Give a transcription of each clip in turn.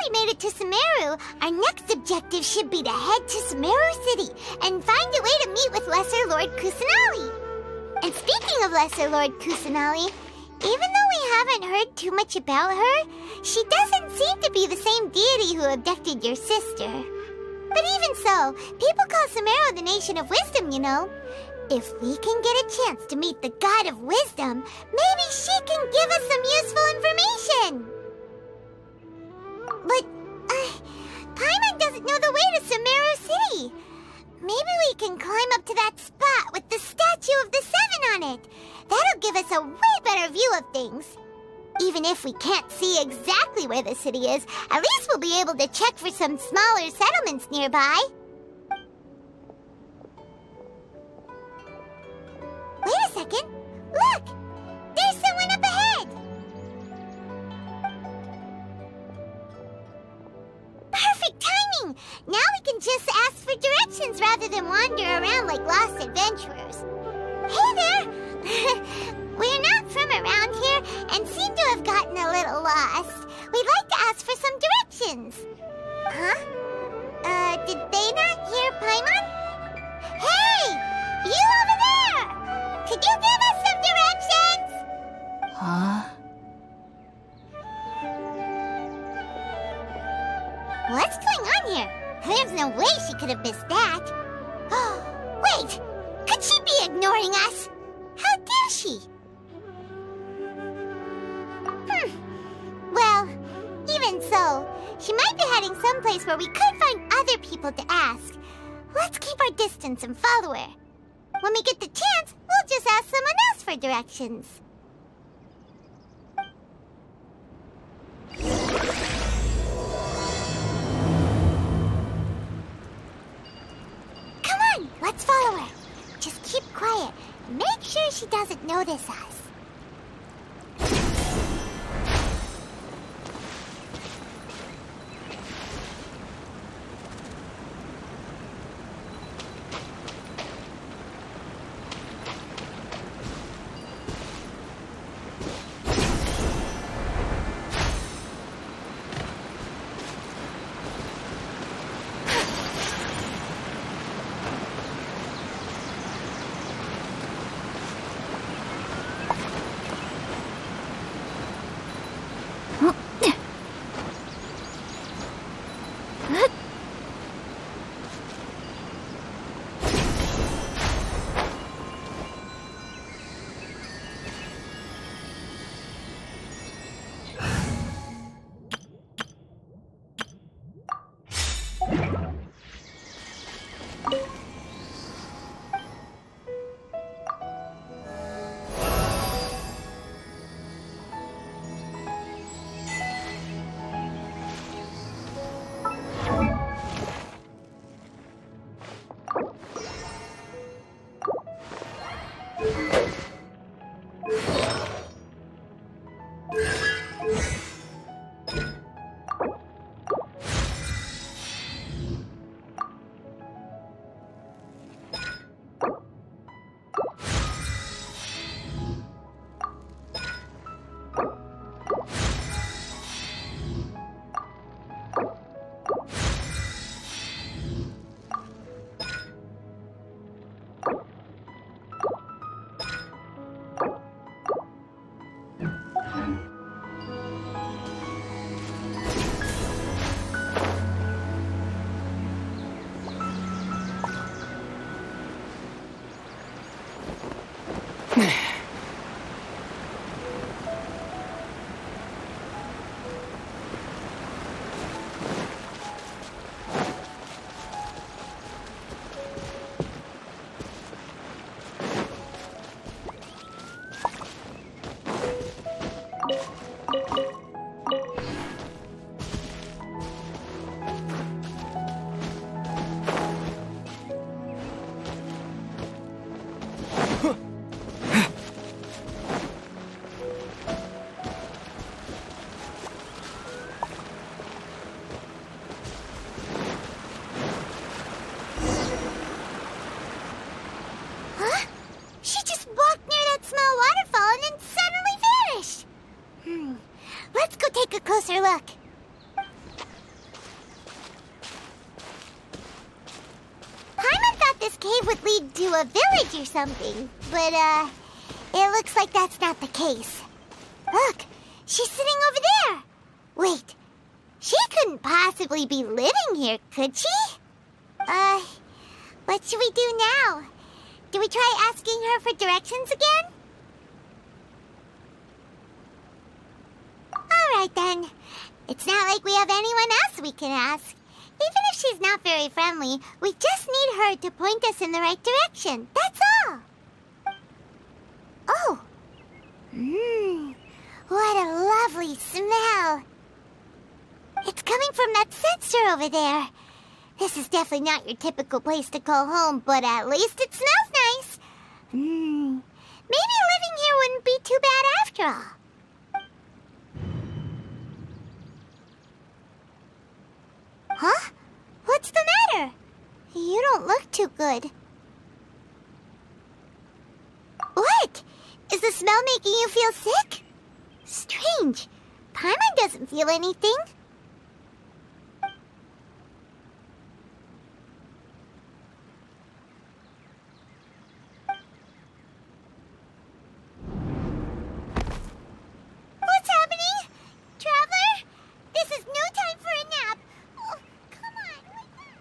we made it to Sumeru, our next objective should be to head to Sumeru City and find a way to meet with Lesser Lord Kusanali. And speaking of Lesser Lord Kusanali, even though we haven't heard too much about her, she doesn't seem to be the same deity who abducted your sister. But even so, people call Sumeru the Nation of Wisdom, you know. If we can get a chance to meet the God of Wisdom, maybe she can give us some useful information. But, Paimon doesn't know the way to Sumeru City. Maybe we can climb up to that spot with the statue of the Seven on it. That'll give us a way better view of things. Even if we can't see exactly where the city is, at least we'll be able to check for some smaller settlements nearby. Wait a second. Look! There's someone up ahead! Perfect timing! Now we can just ask for directions rather than wander around like lost adventurers. Hey there! We're not from around here and seem to have gotten a little lost. We'd like to ask for some directions. Huh? Did they not hear Paimon? Hey! You over there! Could you give us some directions? Huh? What's going on here? There's no way she could have missed that. Wait! Could she be ignoring us? How dare she? Well, even so, she might be heading someplace where we could find other people to ask. Let's keep our distance and follow her. When we get the chance, we'll just ask someone else for directions. Come on, let's follow her. Just keep quiet and make sure she doesn't notice us. Let's go take a closer look. a village or something. But, it looks like that's not the case. Look, she's sitting over there. Wait, she couldn't possibly be living here, could she? What should we do now? Do we try asking her for directions again? Alright then. It's not like we have anyone else we can ask. Even if she's not very friendly, we just need her to point us in the right direction. That's all. Oh. What a lovely smell. It's coming from that sensor over there. This is definitely not your typical place to call home, but at least it smells nice. Maybe living here wouldn't be too bad after all. Huh? What's the matter? You don't look too good. What? Is the smell making you feel sick? Strange. Paimon doesn't feel anything. What's happening? Traveler? This is no time for a nap. Oh, come on, wake up.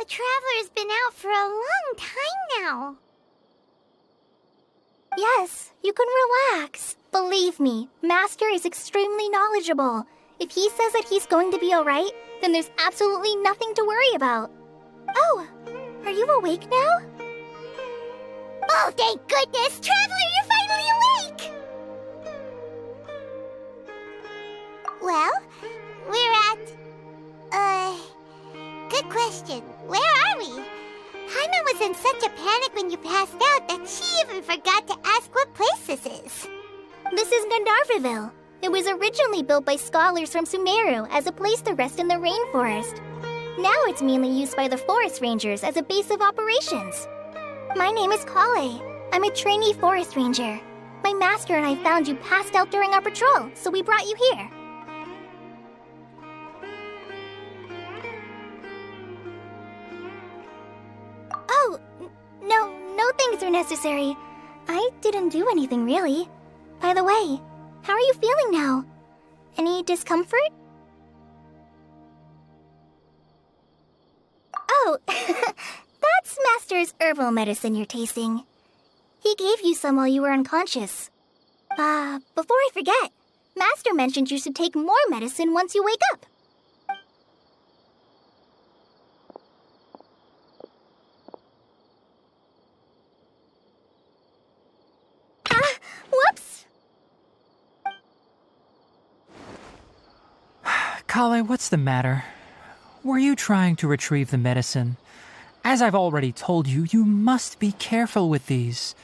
Traveler's been out for a long time now. Yes, you can relax. Believe me, Master is extremely knowledgeable. If he says that he's going to be alright, then there's absolutely nothing to worry about. Oh, are you awake now? Oh, thank goodness! Traveler, you're finally awake! Well, we're at... Good question. Where are we? Paimon was in such a panic when you passed out that she even forgot to ask what place this is. This is Gandharvaville. It was originally built by scholars from Sumeru as a place to rest in the rainforest. Now it's mainly used by the forest rangers as a base of operations. My name is Kale. I'm a trainee forest ranger. My master and I found you passed out during our patrol, so we brought you here. Oh, no things are necessary. I didn't do anything really. By the way, how are you feeling now? Any discomfort? Master's herbal medicine you're tasting. He gave you some while you were unconscious. Before I forget, Master mentioned you should take more medicine once you wake up. Whoops! Kale, what's the matter? Were you trying to retrieve the medicine? As I've already told you, you must be careful with these.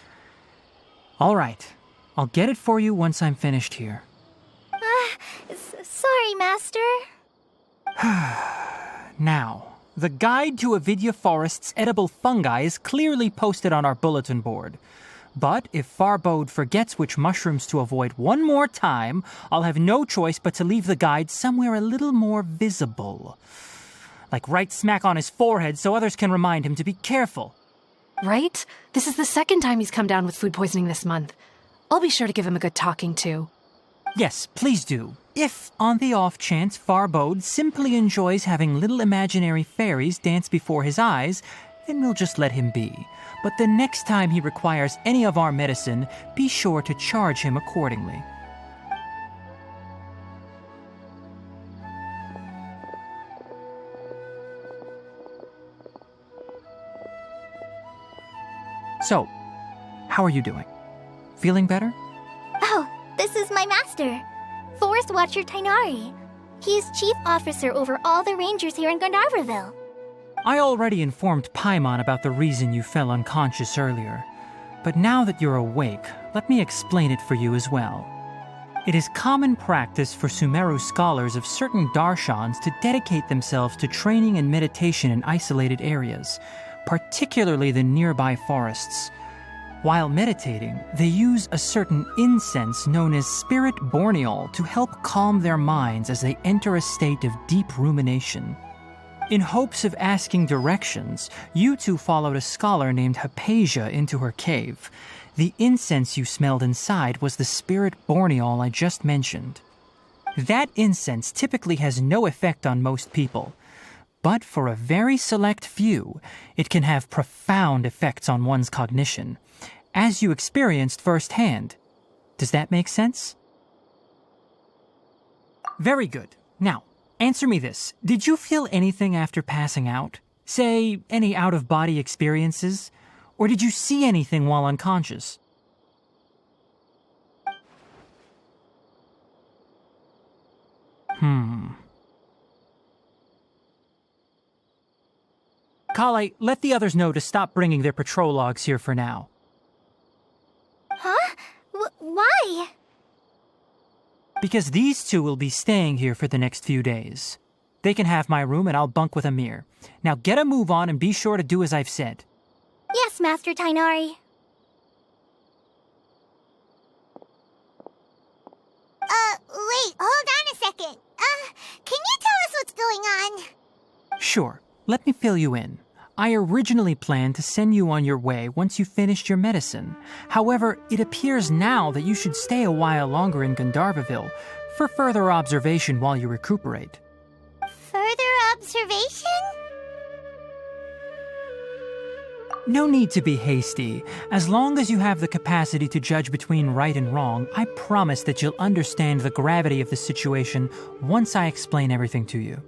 All right, I'll get it for you once I'm finished here. Sorry, Master. Now, the guide to Avidya Forest's edible fungi is clearly posted on our bulletin board. But if Farbode forgets which mushrooms to avoid one more time, I'll have no choice but to leave the guide somewhere a little more visible. Like right smack on his forehead so others can remind him to be careful. Right? This is the second time he's come down with food poisoning this month. I'll be sure to give him a good talking to. Yes, please do. If, on the off chance, Farbode simply enjoys having little imaginary fairies dance before his eyes, then we'll just let him be. But the next time he requires any of our medicine, be sure to charge him accordingly. So, how are you doing? Feeling better? Oh, this is my master, Forest Watcher Tainari. He is chief officer over all the rangers here in Gandharvaville. I already informed Paimon about the reason you fell unconscious earlier. But now that you're awake, let me explain it for you as well. It is common practice for Sumeru scholars of certain darshans to dedicate themselves to training and meditation in isolated areas, particularly the nearby forests. While meditating, they use a certain incense known as spirit borneol to help calm their minds as they enter a state of deep rumination. In hopes of asking directions, you two followed a scholar named Hypatia into her cave. The incense you smelled inside was the spirit borneol I just mentioned. That incense typically has no effect on most people, but for a very select few, it can have profound effects on one's cognition, as you experienced firsthand. Does that make sense? Very good. Now, answer me this. Did you feel anything after passing out? Say, any out-of-body experiences? Or did you see anything while unconscious? Kale, let the others know to stop bringing their patrol logs here for now. Huh? Why? Because these two will be staying here for the next few days. They can have my room and I'll bunk with Amir. Now get a move on and be sure to do as I've said. Yes, Master Tainari. Wait, hold on a second. Can you tell us what's going on? Sure, let me fill you in. I originally planned to send you on your way once you finished your medicine. However, it appears now that you should stay a while longer in Gandharvaville for further observation while you recuperate. Further observation? No need to be hasty. As long as you have the capacity to judge between right and wrong, I promise that you'll understand the gravity of the situation once I explain everything to you.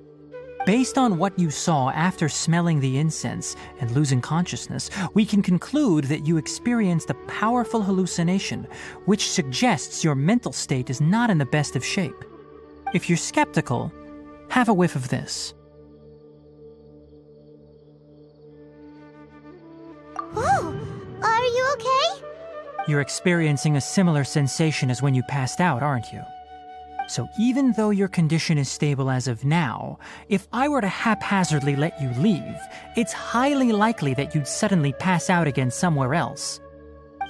Based on what you saw after smelling the incense and losing consciousness, we can conclude that you experienced a powerful hallucination, which suggests your mental state is not in the best of shape. If you're skeptical, have a whiff of this. Whoa, are you okay? You're experiencing a similar sensation as when you passed out, aren't you? So even though your condition is stable as of now, if I were to haphazardly let you leave, it's highly likely that you'd suddenly pass out again somewhere else.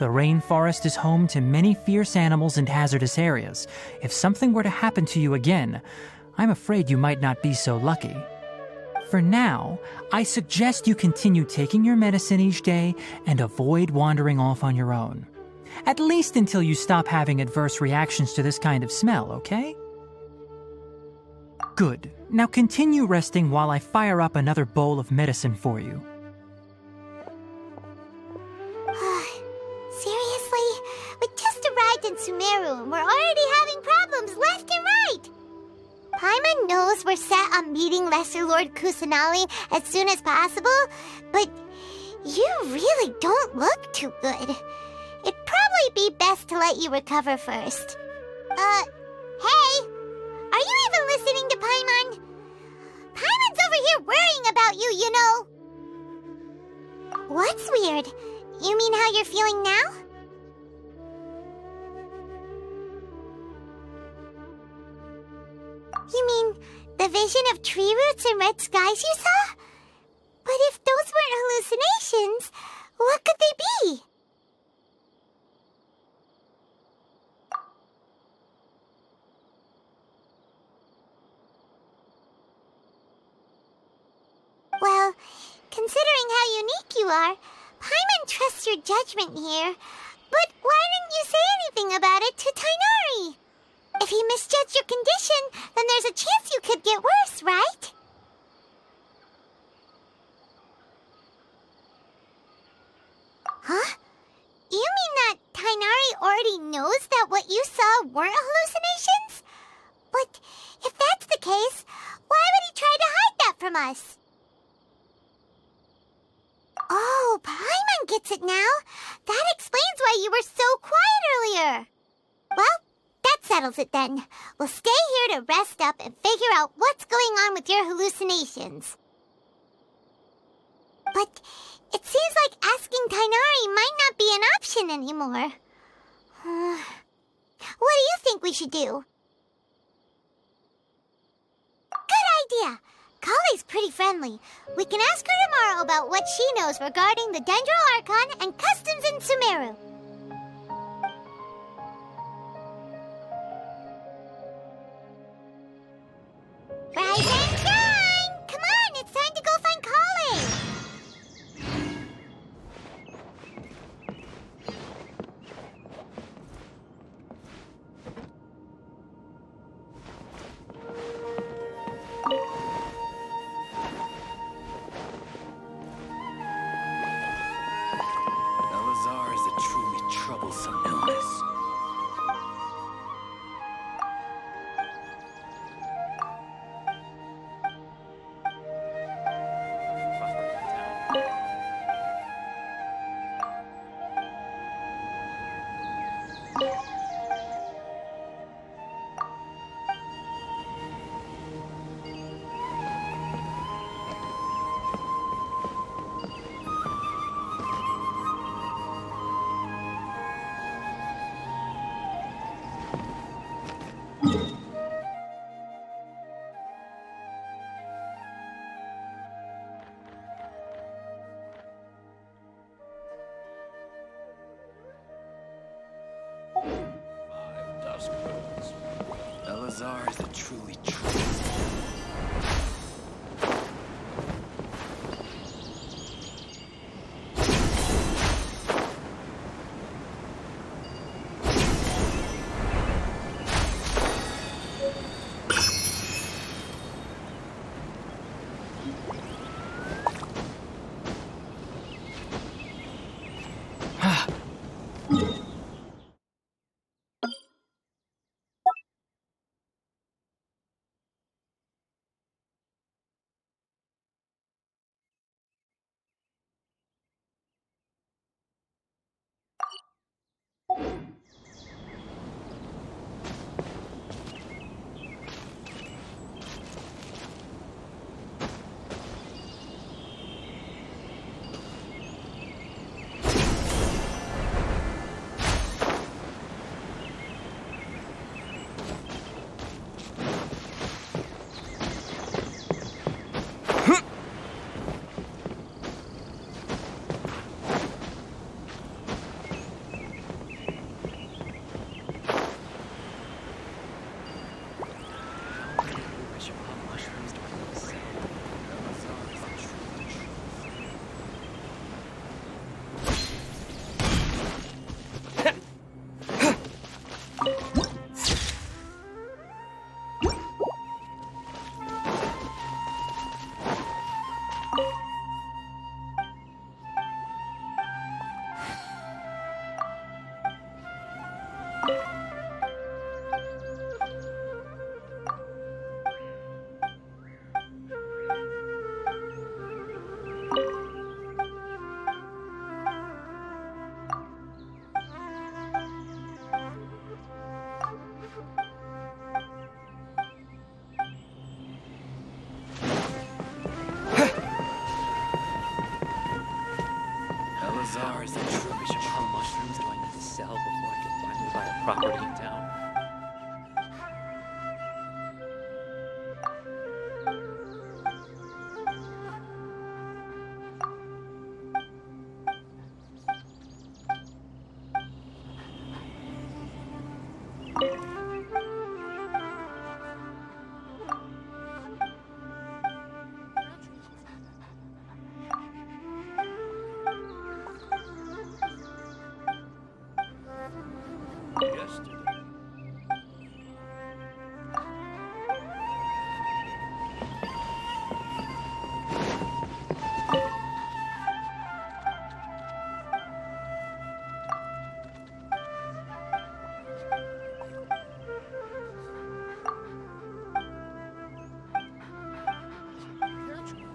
The rainforest is home to many fierce animals and hazardous areas. If something were to happen to you again, I'm afraid you might not be so lucky. For now, I suggest you continue taking your medicine each day and avoid wandering off on your own. At least until you stop having adverse reactions to this kind of smell, okay? Good. Now continue resting while I fire up another bowl of medicine for you. in Sumeru, and we're already having problems left and right. Paimon knows we're set on meeting Lesser Lord Kusanali as soon as possible, but you really don't look too good. It'd probably be best to let you recover first. Hey! Are you even listening to Paimon? Paimon's over here worrying about you, you know. What's weird? You mean how you're feeling now? You mean the vision of tree roots and red skies you saw? But if those weren't hallucinations, what could they be? Well, considering how unique you are, Paimon trusts your judgment here. But why didn't you say anything about it to Tighnari? If he misjudged your condition, then there's a chance you could get worse, right? Huh? You mean that Tighnari already knows that what you saw weren't hallucinations? But if that's the case, why would he try to hide that from us? Oh, Paimon gets it now. That explains why you were so quiet earlier. Well, that settles it then. We'll stay here to rest up and figure out what's going on with your hallucinations. But it seems like asking Tighnari might not be an option anymore. What do you think we should do? Good idea. Kali's pretty friendly. We can ask her tomorrow about what she knows regarding the Dendro Archon and customs in Sumeru. Rise and shine! Come on, it's time to go find Kali! Elazar is a truly troublesome illness. Elazar is a truly troublesome. Bizarre is the truth. How mushrooms do I need to sell before I can finally buy a property in town?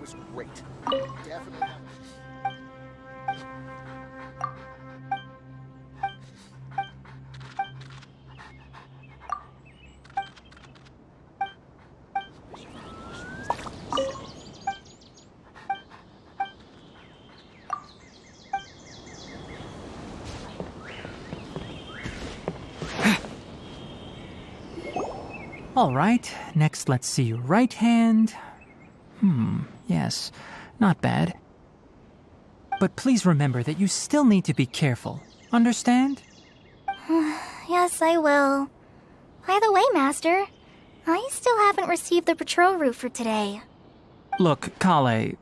Was great. Definitely. All right, next let's see your right hand. Yes, not bad. But please remember that you still need to be careful. Understand? Yes, I will. By the way, Master, I still haven't received the patrol route for today. Look, Kale,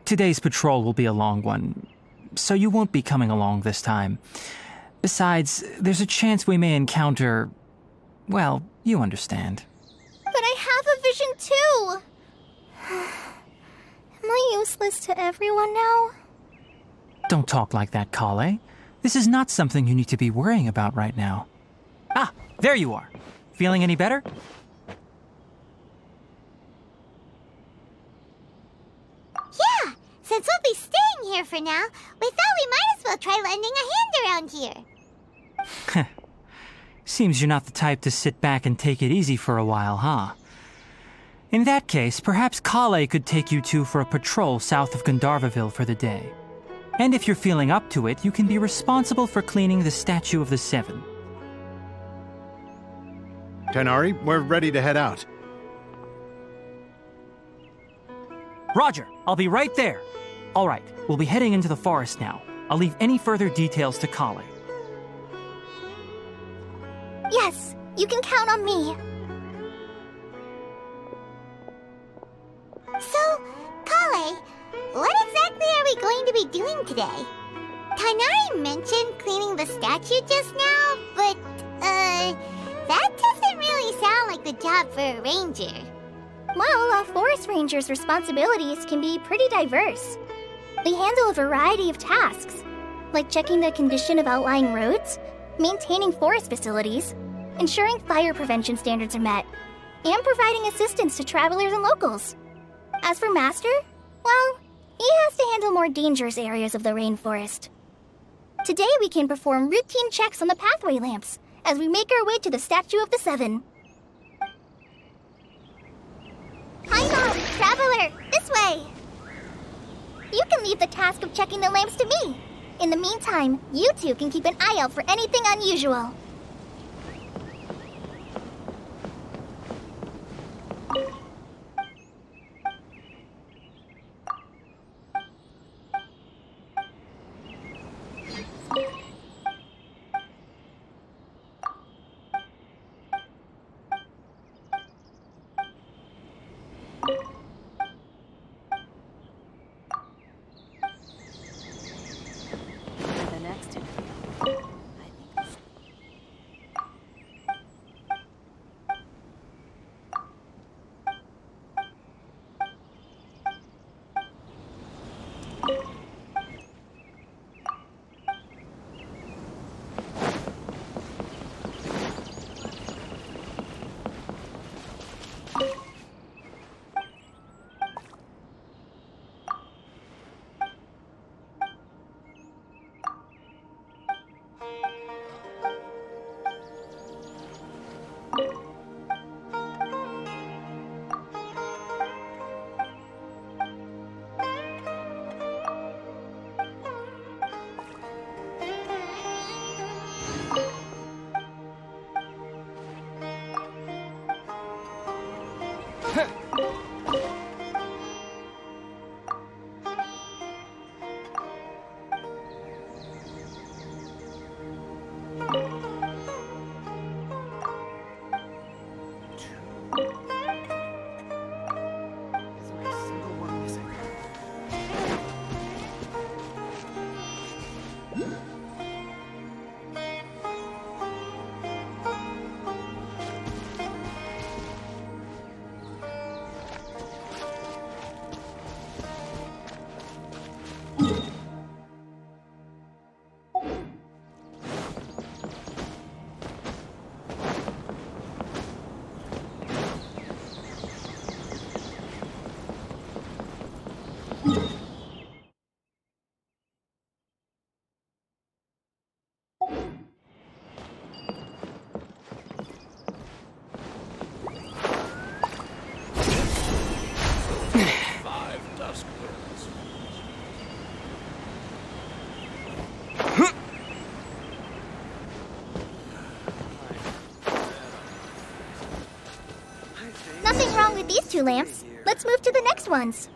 today's patrol will be a long one, so you won't be coming along this time. Besides, there's a chance we may encounter... well, you understand. But I have a vision too! Am I useless to everyone now? Don't talk like that, Kale. This is not something you need to be worrying about right now. Ah, there you are. Feeling any better? Yeah, since we'll be staying here for now, we thought we might as well try lending a hand around here. Seems you're not the type to sit back and take it easy for a while, huh? In that case, perhaps Kale could take you two for a patrol south of Gandharvaville for the day. And if you're feeling up to it, you can be responsible for cleaning the Statue of the Seven. Tighnari, we're ready to head out. Roger, I'll be right there. All right, we'll be heading into the forest now. I'll leave any further details to Kale. Yes, you can count on me. So, Kale, what exactly are we going to be doing today? Tighnari mentioned cleaning the statue just now, but, that doesn't really sound like the job for a ranger. Well, a forest ranger's responsibilities can be pretty diverse. They handle a variety of tasks, like checking the condition of outlying roads, maintaining forest facilities, ensuring fire prevention standards are met, and providing assistance to travelers and locals. As for Master, well, he has to handle more dangerous areas of the rainforest. Today we can perform routine checks on the pathway lamps as we make our way to the Statue of the Seven. Hi, Mom! Traveler! This way! You can leave the task of checking the lamps to me. In the meantime, you two can keep an eye out for anything unusual. Nothing wrong with these two lamps. Let's move to the next ones.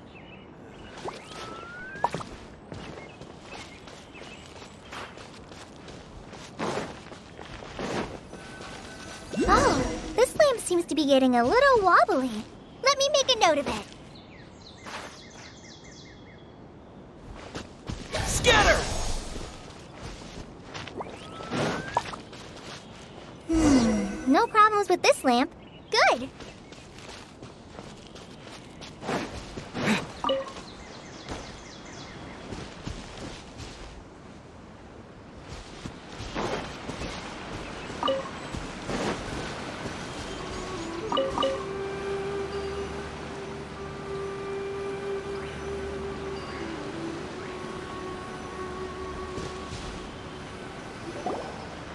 Oh, this lamp seems to be getting a little wobbly. Let me make a note of it. Scatter! No problems with this lamp. Good.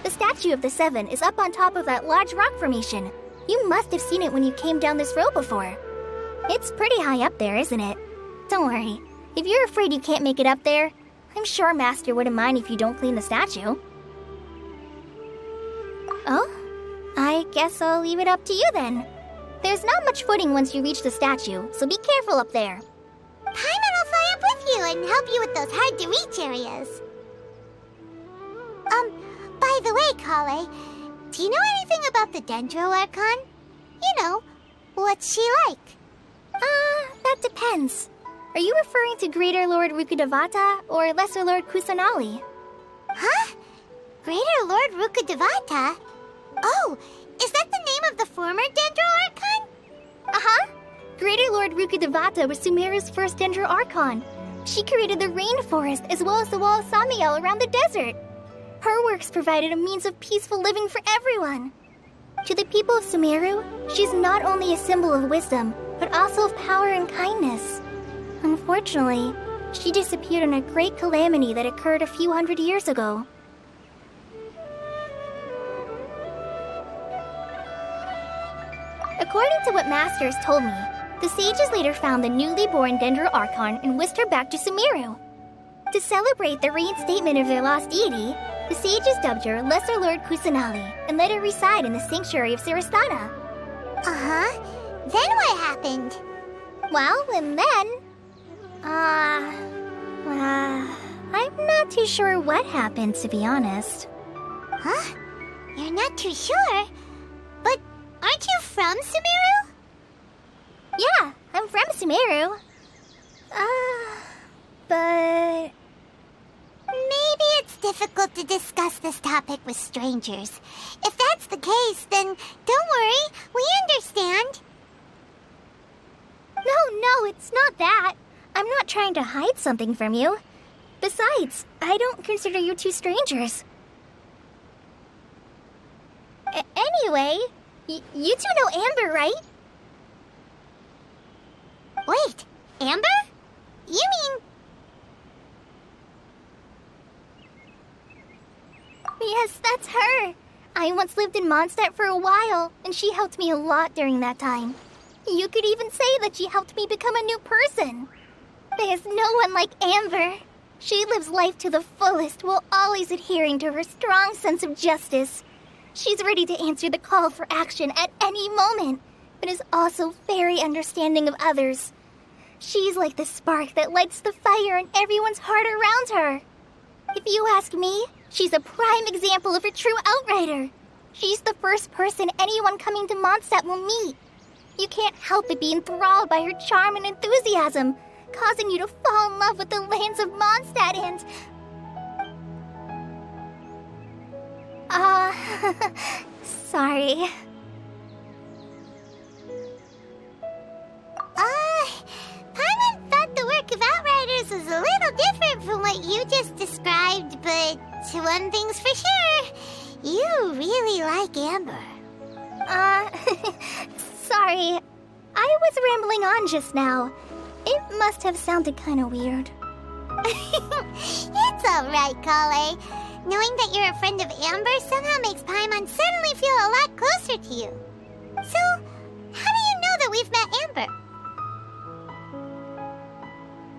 The statue of the Seven is up on top of that large rock formation. You must have seen it when you came down this road before. It's pretty high up there, isn't it? Don't worry. If you're afraid you can't make it up there, I'm sure Master wouldn't mind if you don't clean the statue. Oh? I guess I'll leave it up to you then. There's not much footing once you reach the statue, so be careful up there. Paimon will fly up with you and help you with those hard-to-reach areas. By the way, Kale, do you know anything about the Dendro Archon? You know, what's she like? That depends. Are you referring to Greater Lord Rukkhadevata or Lesser Lord Kusanali? Huh? Greater Lord Rukkhadevata? Oh, is that the name of the former Dendro Archon? Uh-huh. Greater Lord Rukkhadevata was Sumeru's first Dendro Archon. She created the rainforest as well as the wall of Samiel around the desert. Her works provided a means of peaceful living for everyone. To the people of Sumeru, she's not only a symbol of wisdom, but also of power and kindness. Unfortunately, she disappeared in a great calamity that occurred a few hundred years ago. According to what Masters told me, the sages later found the newly born Dendro Archon and whisked her back to Sumeru. To celebrate the reinstatement of their lost deity, the sages dubbed her Lesser Lord Kusanali and let her reside in the sanctuary of Sarastana. Uh-huh. Then what happened? Well, and then... I'm not too sure what happened, to be honest. Huh? You're not too sure? But aren't you from Sumeru? Yeah, I'm from Sumeru. But... Maybe it's difficult to discuss this topic with strangers. If that's the case, then don't worry, we understand. No, it's not that. I'm not trying to hide something from you. Besides, I don't consider you two strangers. Anyway, you two know Amber, right? Wait, Amber? You mean... Yes, that's her. I once lived in Mondstadt for a while, and she helped me a lot during that time. You could even say that she helped me become a new person. There's no one like Amber. She lives life to the fullest while always adhering to her strong sense of justice. She's ready to answer the call for action at any moment, but is also very understanding of others. She's like the spark that lights the fire in everyone's heart around her. If you ask me, she's a prime example of a true outrider. She's the first person anyone coming to Mondstadt will meet. You can't help but be enthralled by her charm and enthusiasm, causing you to fall in love with the lands of Mondstadt and... Sorry. Paimon thought the work of Outriders was a little different from what you just described, but one thing's for sure, you really like Amber. Sorry. I was rambling on just now. It must have sounded kind of weird. It's alright, Kale. Knowing that you're a friend of Amber somehow makes Paimon suddenly feel a lot closer to you. So, how do you know that we've met Amber?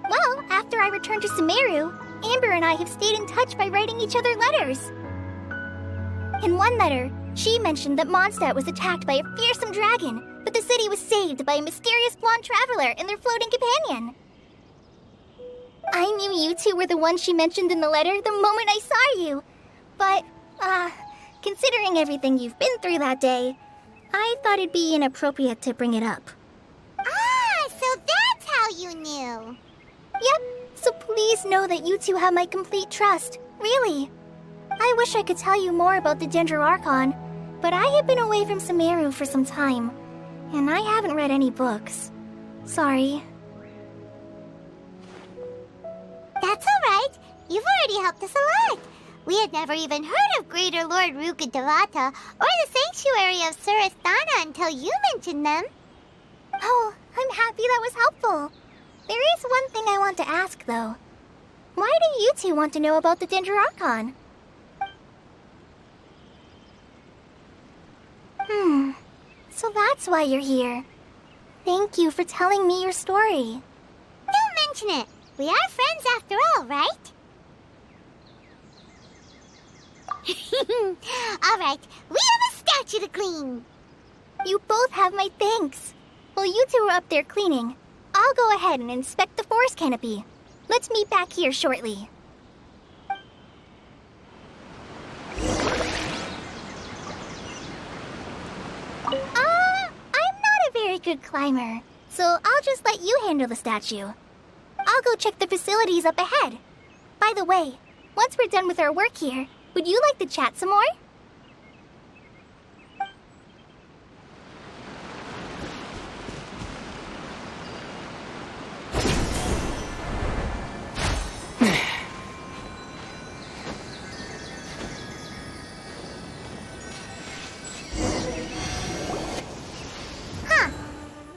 Well, after I returned to Sumeru, Amber and I have stayed in touch by writing each other letters. In one letter, she mentioned that Mondstadt was attacked by a fearsome dragon, but the city was saved by a mysterious blonde traveler and their floating companion. I knew you two were the ones she mentioned in the letter the moment I saw you. But, considering everything you've been through that day, I thought it'd be inappropriate to bring it up. Ah, so that's how you knew. Yep, so please know that you two have my complete trust, really. I wish I could tell you more about the Dendro Archon, but I have been away from Sumeru for some time, and I haven't read any books. Sorry. That's alright. You've already helped us a lot. We had never even heard of Greater Lord Ruka Devata or the Sanctuary of Surasthana until you mentioned them. Oh, I'm happy that was helpful. There is one thing I want to ask, though. Why do you two want to know about the Dendro Archon? So that's why you're here. Thank you for telling me your story. Don't mention it. We are friends after all, right? Alright, we have a statue to clean. You both have my thanks. While you two are up there cleaning, I'll go ahead and inspect the forest canopy. Let's meet back here shortly. I'm not a very good climber, so I'll just let you handle the statue. I'll go check the facilities up ahead. By the way, once we're done with our work here, would you like to chat some more?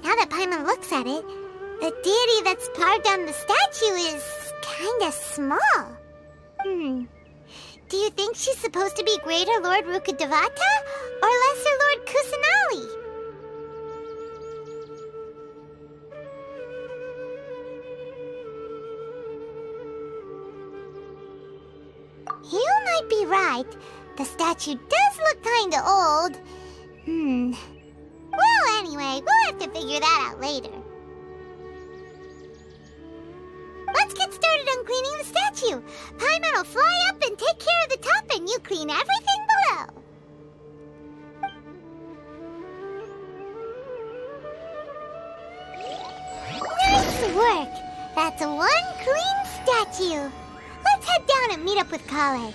Now that Paimon looks at it, the deity that's carved on the statue is kinda small. Do you think she's supposed to be Greater Lord Ruka Devata or Lesser Lord Kusanali? You might be right. The statue does look kinda old. Well, anyway, we'll have to figure that out later. Let's get started on cleaning the statue. Paimon will fly up and take care of the top, and you clean everything below. Nice work. That's one clean statue. Let's head down and meet up with Kale.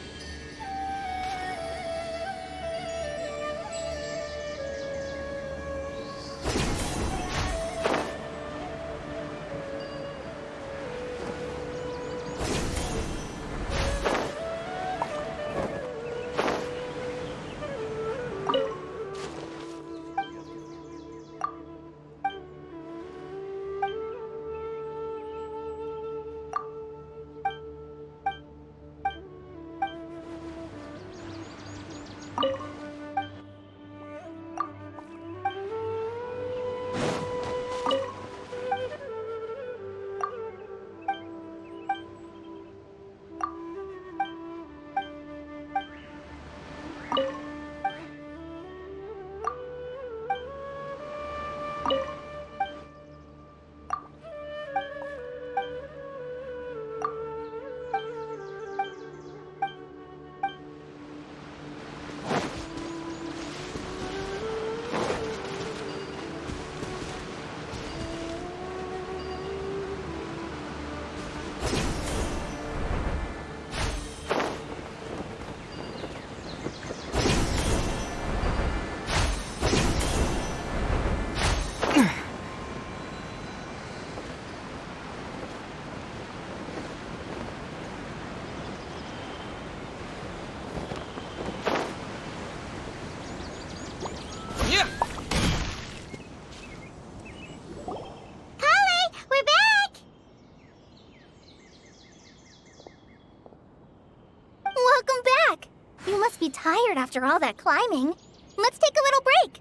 Welcome back! You must be tired after all that climbing. Let's take a little break.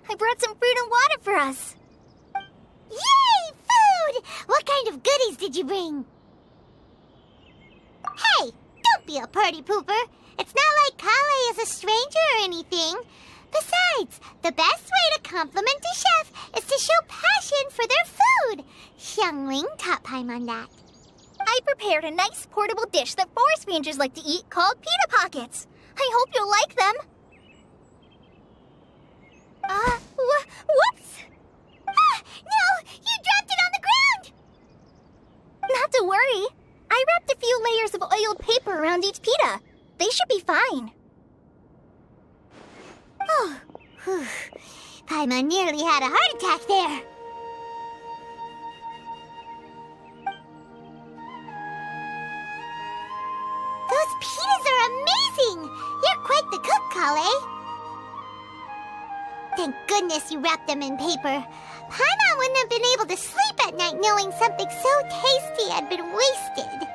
I brought some fruit and water for us. Yay! Food! What kind of goodies did you bring? Hey! Don't be a party pooper. It's not like Kale is a stranger or anything. Besides, the best way to compliment a chef is to show passion for their food. Xiangling taught Paimon that. I prepared a nice portable dish that forest rangers like to eat called pita pockets. I hope you'll like them. Whoops! Ah, no! You dropped it on the ground! Not to worry. I wrapped a few layers of oiled paper around each pita. They should be fine. Oh, whew. Paimon nearly had a heart attack there. Those pitas are amazing! You're quite the cook, Kale. Thank goodness you wrapped them in paper. Paimon wouldn't have been able to sleep at night knowing something so tasty had been wasted.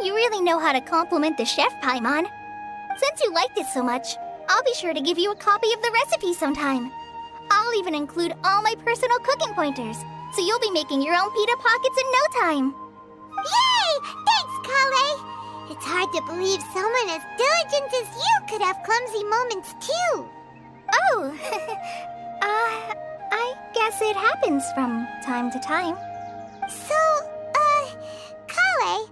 You really know how to compliment the chef, Paimon. Since you liked it so much, I'll be sure to give you a copy of the recipe sometime. I'll even include all my personal cooking pointers, so you'll be making your own pita pockets in no time. Yay! Thanks, Kale! It's hard to believe someone as diligent as you could have clumsy moments, too. Oh, I guess it happens from time to time. So, Kale,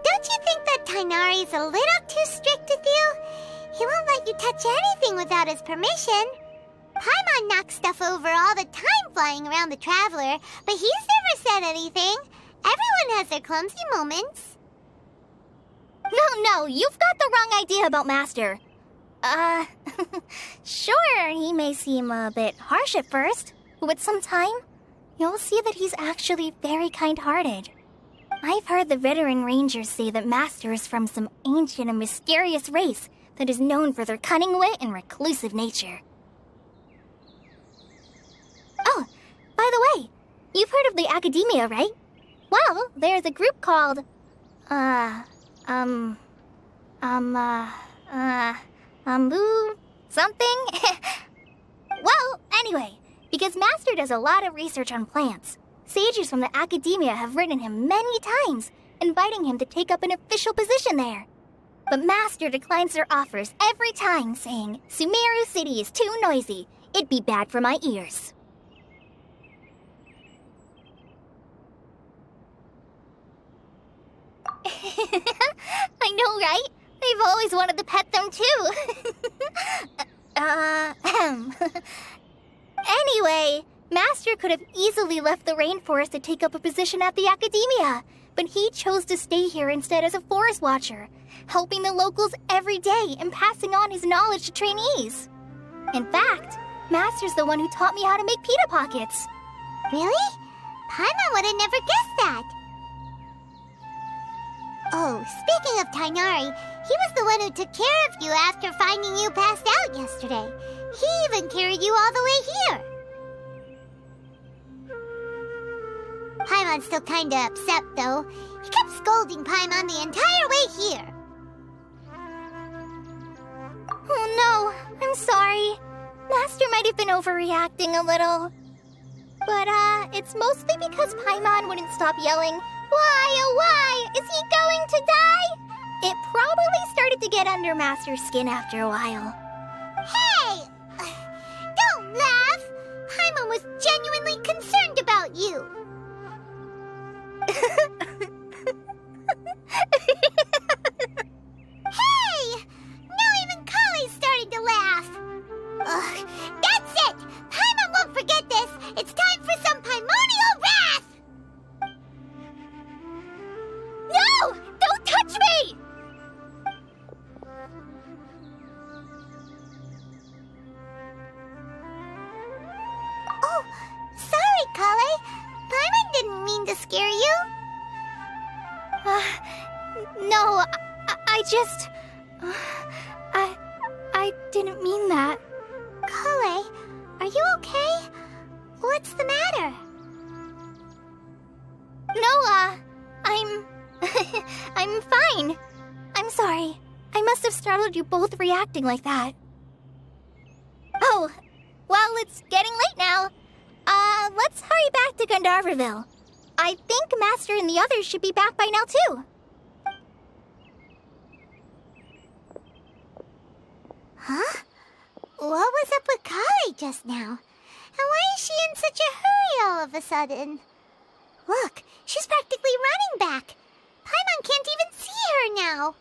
don't you think that Tighnari's a little too strict with you? He won't let you touch anything without his permission. Paimon knocks stuff over all the time flying around the Traveler, but he's never said anything. Everyone has their clumsy moments. No, you've got the wrong idea about Master. Sure, he may seem a bit harsh at first, but with some time, you'll see that he's actually very kind-hearted. I've heard the veteran rangers say that Master is from some ancient and mysterious race that is known for their cunning wit and reclusive nature. Oh, by the way, you've heard of the Academia, right? Well, there's a group called, something? Well, anyway, because Master does a lot of research on plants, sages from the Academia have written him many times, inviting him to take up an official position there. But Master declines their offers every time, saying, Sumeru City is too noisy. It'd be bad for my ears. I know, right? I've always wanted to pet them, too. Anyway, Master could have easily left the rainforest to take up a position at the Academia, but he chose to stay here instead as a forest watcher, helping the locals every day and passing on his knowledge to trainees. In fact, Master's the one who taught me how to make pita pockets. Really? Paimon would have never guessed that. Oh, speaking of Tighnari, he was the one who took care of you after finding you passed out yesterday. He even carried you all the way here. Paimon's still kinda upset, though. He kept scolding Paimon the entire way here. Oh no, I'm sorry. Master might have been overreacting a little. But, it's mostly because Paimon wouldn't stop yelling, "Why, oh why, is he going to die?" It probably started to get under Master's skin after a while. Hey! Don't laugh! Paimon was genuinely concerned about you. Hey! Now even Kale's starting to laugh. Ugh, that's it! Paimon won't forget this! It's time for some Paimonial wrath! No! Don't touch me! Oh, sorry, Kale. Paimon didn't mean to scare you. No, I just... I didn't mean that. Kale, are you okay? What's the matter? No, I'm... I'm fine. I'm sorry. I must have startled you both reacting like that. Oh, well, it's getting late now. Let's hurry back to Gandharville. I think Master and the others should be back by now, too. Huh? What was up with Kali just now? And why is she in such a hurry all of a sudden? Look, she's practically running back. Paimon can't even see her now.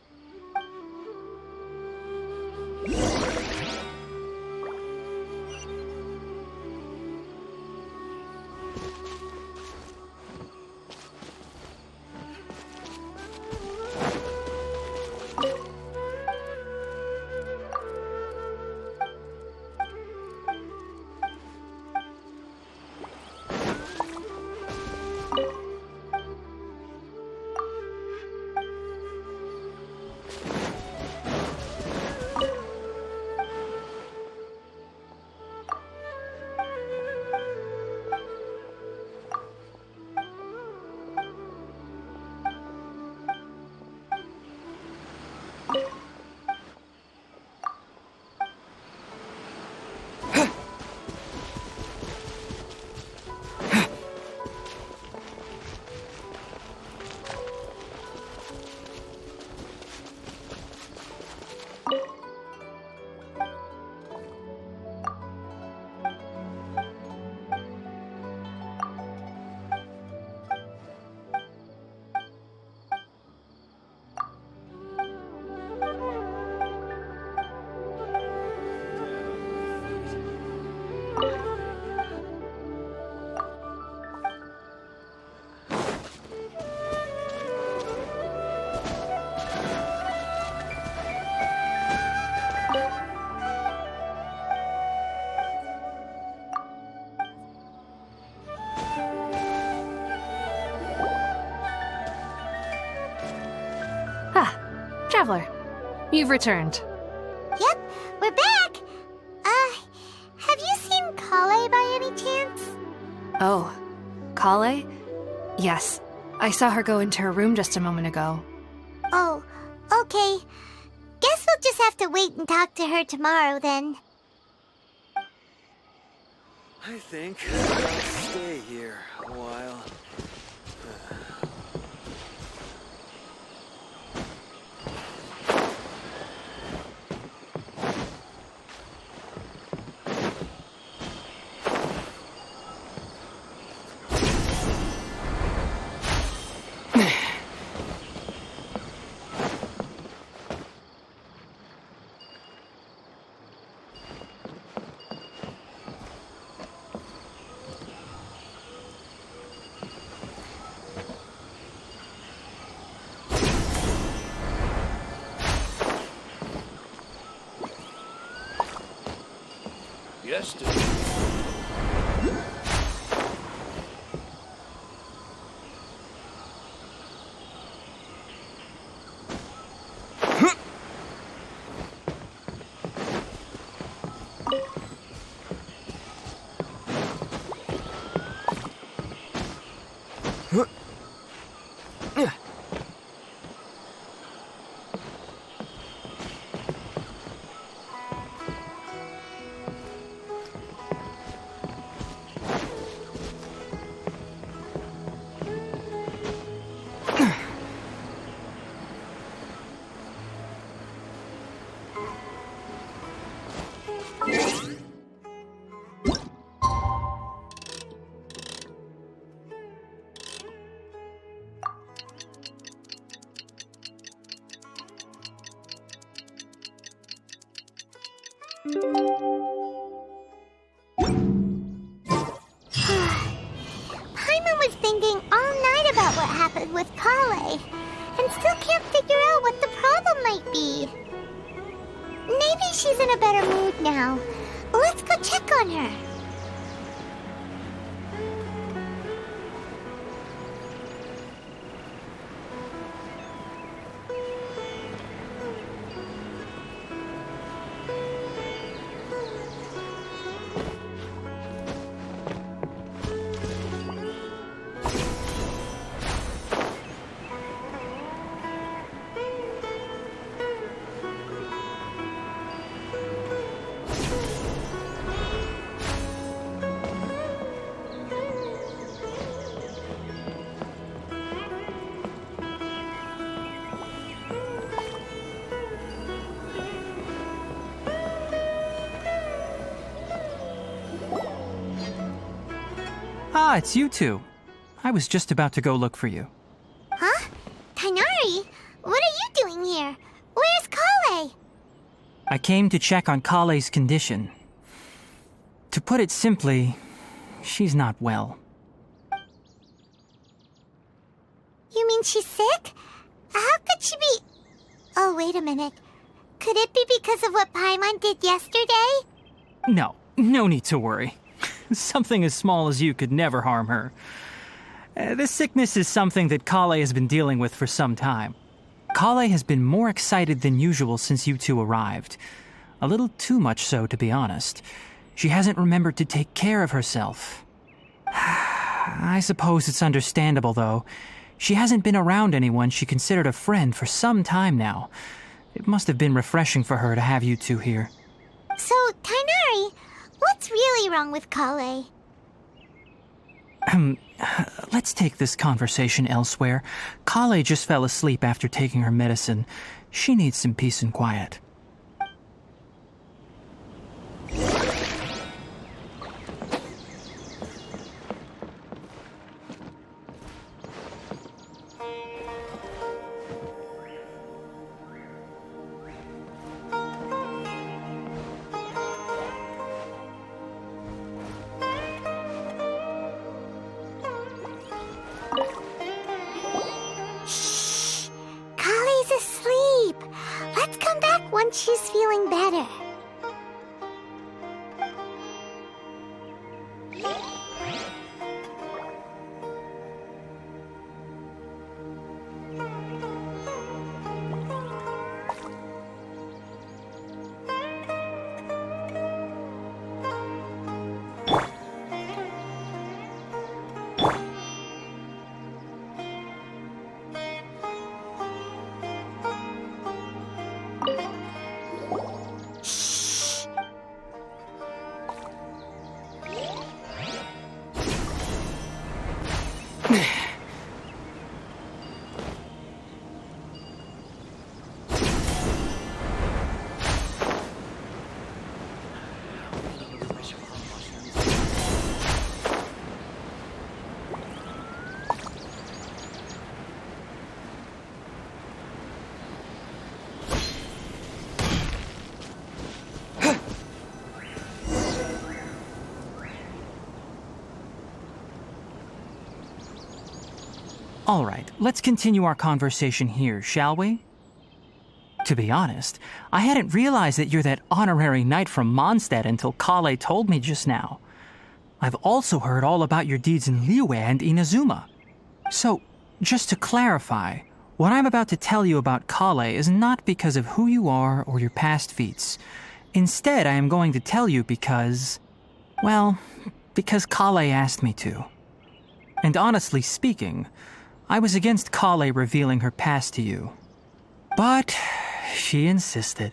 Traveler, you've returned. Yep, we're back. Have you seen Kale by any chance? Oh, Kale? Yes, I saw her go into her room just a moment ago. Oh, okay. Guess we'll just have to wait and talk to her tomorrow then. I think I'll stay here a while. Yes, dude. Paimon was thinking all night about what happened with Kale, and still can't figure out what the problem might be. Maybe she's in a better mood now. Let's go check on her. Ah, it's you two. I was just about to go look for you. Huh? Tighnari, what are you doing here? Where's Kale? I came to check on Kale's condition. To put it simply, she's not well. You mean she's sick? How could she be... Oh, wait a minute. Could it be because of what Paimon did yesterday? No need to worry. Something as small as you could never harm her. This sickness is something that Kale has been dealing with for some time. Kale has been more excited than usual since you two arrived. A little too much so, to be honest. She hasn't remembered to take care of herself. I suppose it's understandable, though. She hasn't been around anyone she considered a friend for some time now. It must have been refreshing for her to have you two here. So, Tighnari, what's really wrong with Kale? Let's take this conversation elsewhere. Kale just fell asleep after taking her medicine. She needs some peace and quiet. Kale's asleep. Let's come back once she's feeling better. All right, let's continue our conversation here, shall we? To be honest, I hadn't realized that you're that honorary knight from Mondstadt until Kale told me just now. I've also heard all about your deeds in Liyue and Inazuma. So, just to clarify, what I'm about to tell you about Kale is not because of who you are or your past feats. Instead, I am going to tell you because... well, because Kale asked me to. And honestly speaking, I was against Kale revealing her past to you. But she insisted,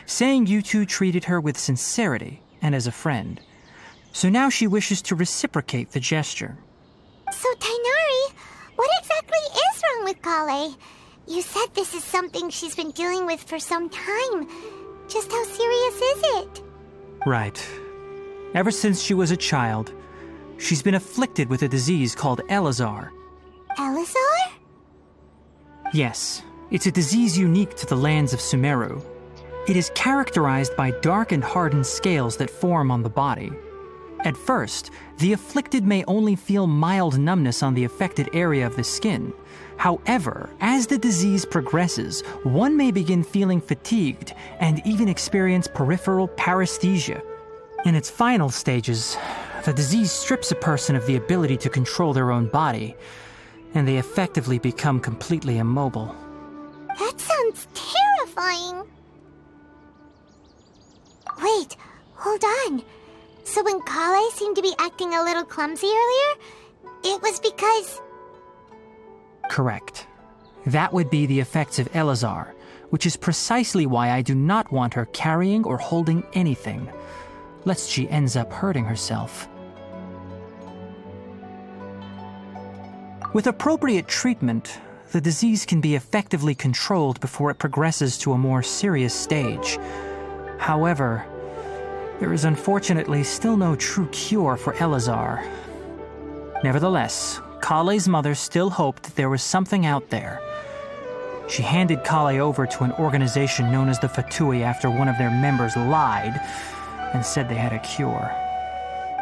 saying you two treated her with sincerity and as a friend. So now she wishes to reciprocate the gesture. So, Tighnari, what exactly is wrong with Kale? You said this is something she's been dealing with for some time. Just how serious is it? Right. Ever since she was a child, she's been afflicted with a disease called Elazar. Elazar? Yes, it's a disease unique to the lands of Sumeru. It is characterized by dark and hardened scales that form on the body. At first, the afflicted may only feel mild numbness on the affected area of the skin. However, as the disease progresses, one may begin feeling fatigued and even experience peripheral paresthesia. In its final stages, the disease strips a person of the ability to control their own body, and they effectively become completely immobile. That sounds terrifying. Wait, hold on. So when Kale seemed to be acting a little clumsy earlier, it was because... Correct. That would be the effects of Elazar, which is precisely why I do not want her carrying or holding anything, lest she ends up hurting herself. With appropriate treatment, the disease can be effectively controlled before it progresses to a more serious stage. However, there is unfortunately still no true cure for Elazar. Nevertheless, Kale's mother still hoped that there was something out there. She handed Kale over to an organization known as the Fatui after one of their members lied and said they had a cure.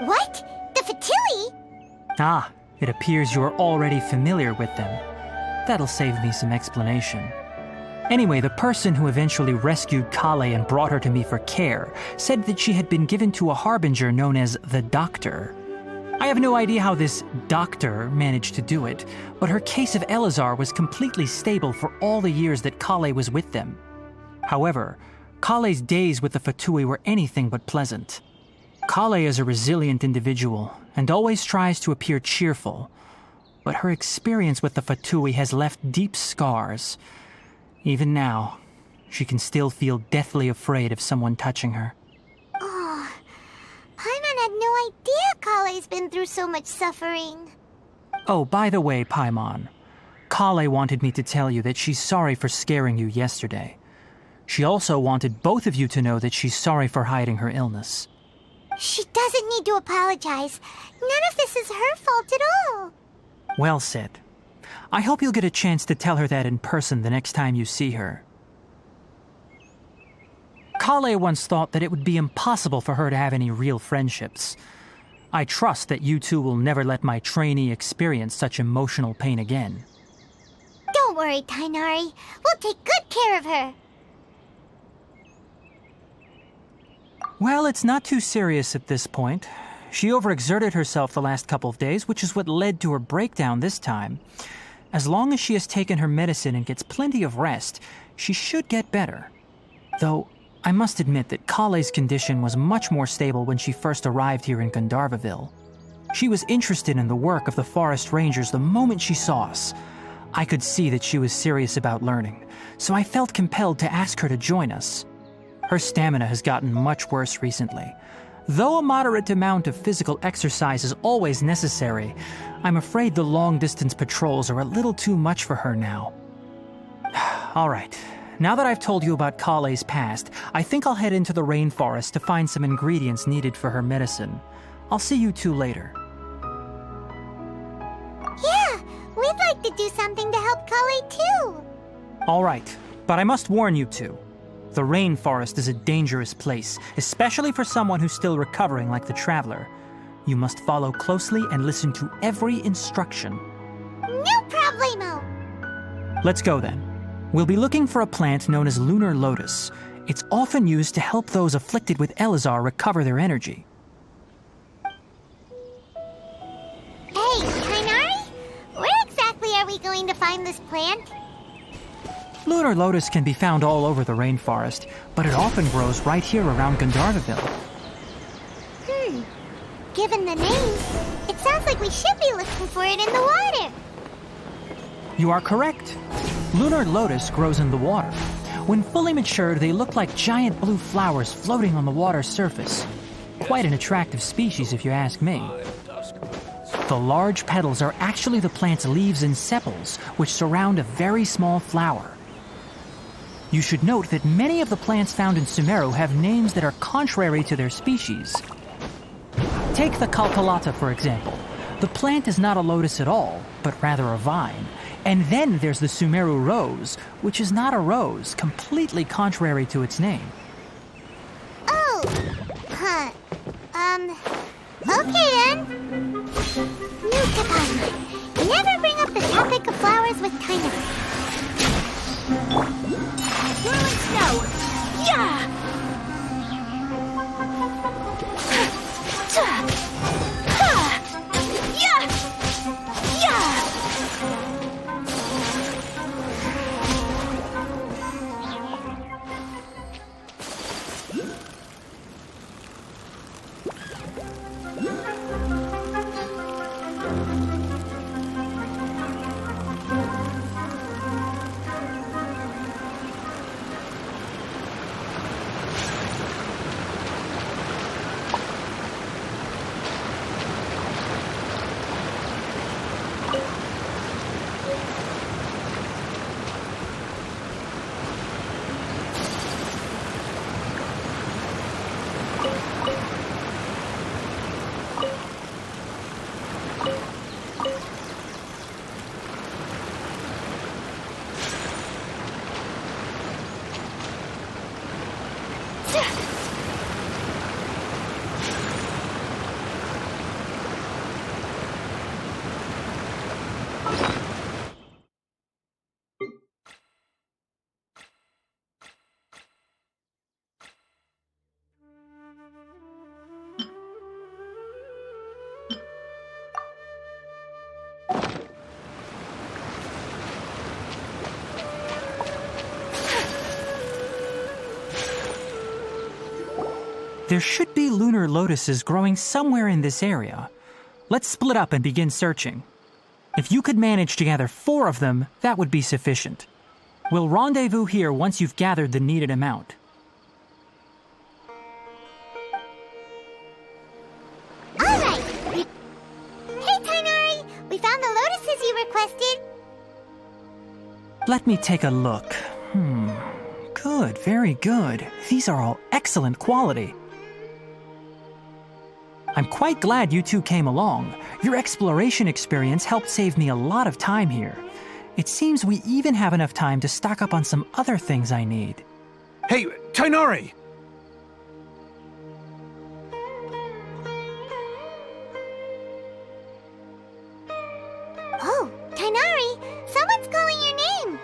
What? The Fatui? Ah, it appears you are already familiar with them. That'll save me some explanation. Anyway, the person who eventually rescued Kale and brought her to me for care said that she had been given to a harbinger known as the Doctor. I have no idea how this doctor managed to do it, but her case of Elazar was completely stable for all the years that Kale was with them. However, Kale's days with the Fatui were anything but pleasant. Kale is a resilient individual and always tries to appear cheerful, but her experience with the Fatui has left deep scars. Even now, she can still feel deathly afraid of someone touching her. Oh, Paimon had no idea Kale's been through so much suffering. Oh, by the way, Paimon, Kale wanted me to tell you that she's sorry for scaring you yesterday. She also wanted both of you to know that she's sorry for hiding her illness. She doesn't need to apologize. None of this is her fault at all. Well said. I hope you'll get a chance to tell her that in person the next time you see her. Kale once thought that it would be impossible for her to have any real friendships. I trust that you two will never let my trainee experience such emotional pain again. Don't worry, Tighnari. We'll take good care of her. Well, it's not too serious at this point. She overexerted herself the last couple of days, which is what led to her breakdown this time. As long as she has taken her medicine and gets plenty of rest, she should get better. Though, I must admit that Kale's condition was much more stable when she first arrived here in Gandharvaville. She was interested in the work of the forest rangers the moment she saw us. I could see that she was serious about learning, so I felt compelled to ask her to join us. Her stamina has gotten much worse recently. Though a moderate amount of physical exercise is always necessary, I'm afraid the long-distance patrols are a little too much for her now. All right, now that I've told you about Kale's past, I think I'll head into the rainforest to find some ingredients needed for her medicine. I'll see you two later. Yeah, we'd like to do something to help Kale too. All right, but I must warn you two. The rainforest is a dangerous place, especially for someone who's still recovering like the Traveler. You must follow closely and listen to every instruction. No problemo. Let's go then. We'll be looking for a plant known as Lunar Lotus. It's often used to help those afflicted with Elazar recover their energy. Hey, Tighnari, where exactly are we going to find this plant? Lunar Lotus can be found all over the rainforest, but it often grows right here around Gandharvaville. Given the name, it sounds like we should be looking for it in the water. You are correct. Lunar Lotus grows in the water. When fully matured, they look like giant blue flowers floating on the water's surface. Quite an attractive species, if you ask me. The large petals are actually the plant's leaves and sepals, which surround a very small flower. You should note that many of the plants found in Sumeru have names that are contrary to their species. Take the Kalkalata, for example. The plant is not a lotus at all, but rather a vine. And then there's the Sumeru rose, which is not a rose, completely contrary to its name. Oh, huh. Okay then. Nutapan, never bring up the topic of flowers with Tighnari. Whirling snow! Yeah! There should be lunar lotuses growing somewhere in this area. Let's split up and begin searching. If you could manage to gather 4 of them, that would be sufficient. We'll rendezvous here once you've gathered the needed amount. All right. Hey, Tighnari, we found the lotuses you requested. Let me take a look. Good, very good. These are all excellent quality. I'm quite glad you two came along. Your exploration experience helped save me a lot of time here. It seems we even have enough time to stock up on some other things I need. Hey, Tighnari! Oh, Tighnari, someone's calling your name.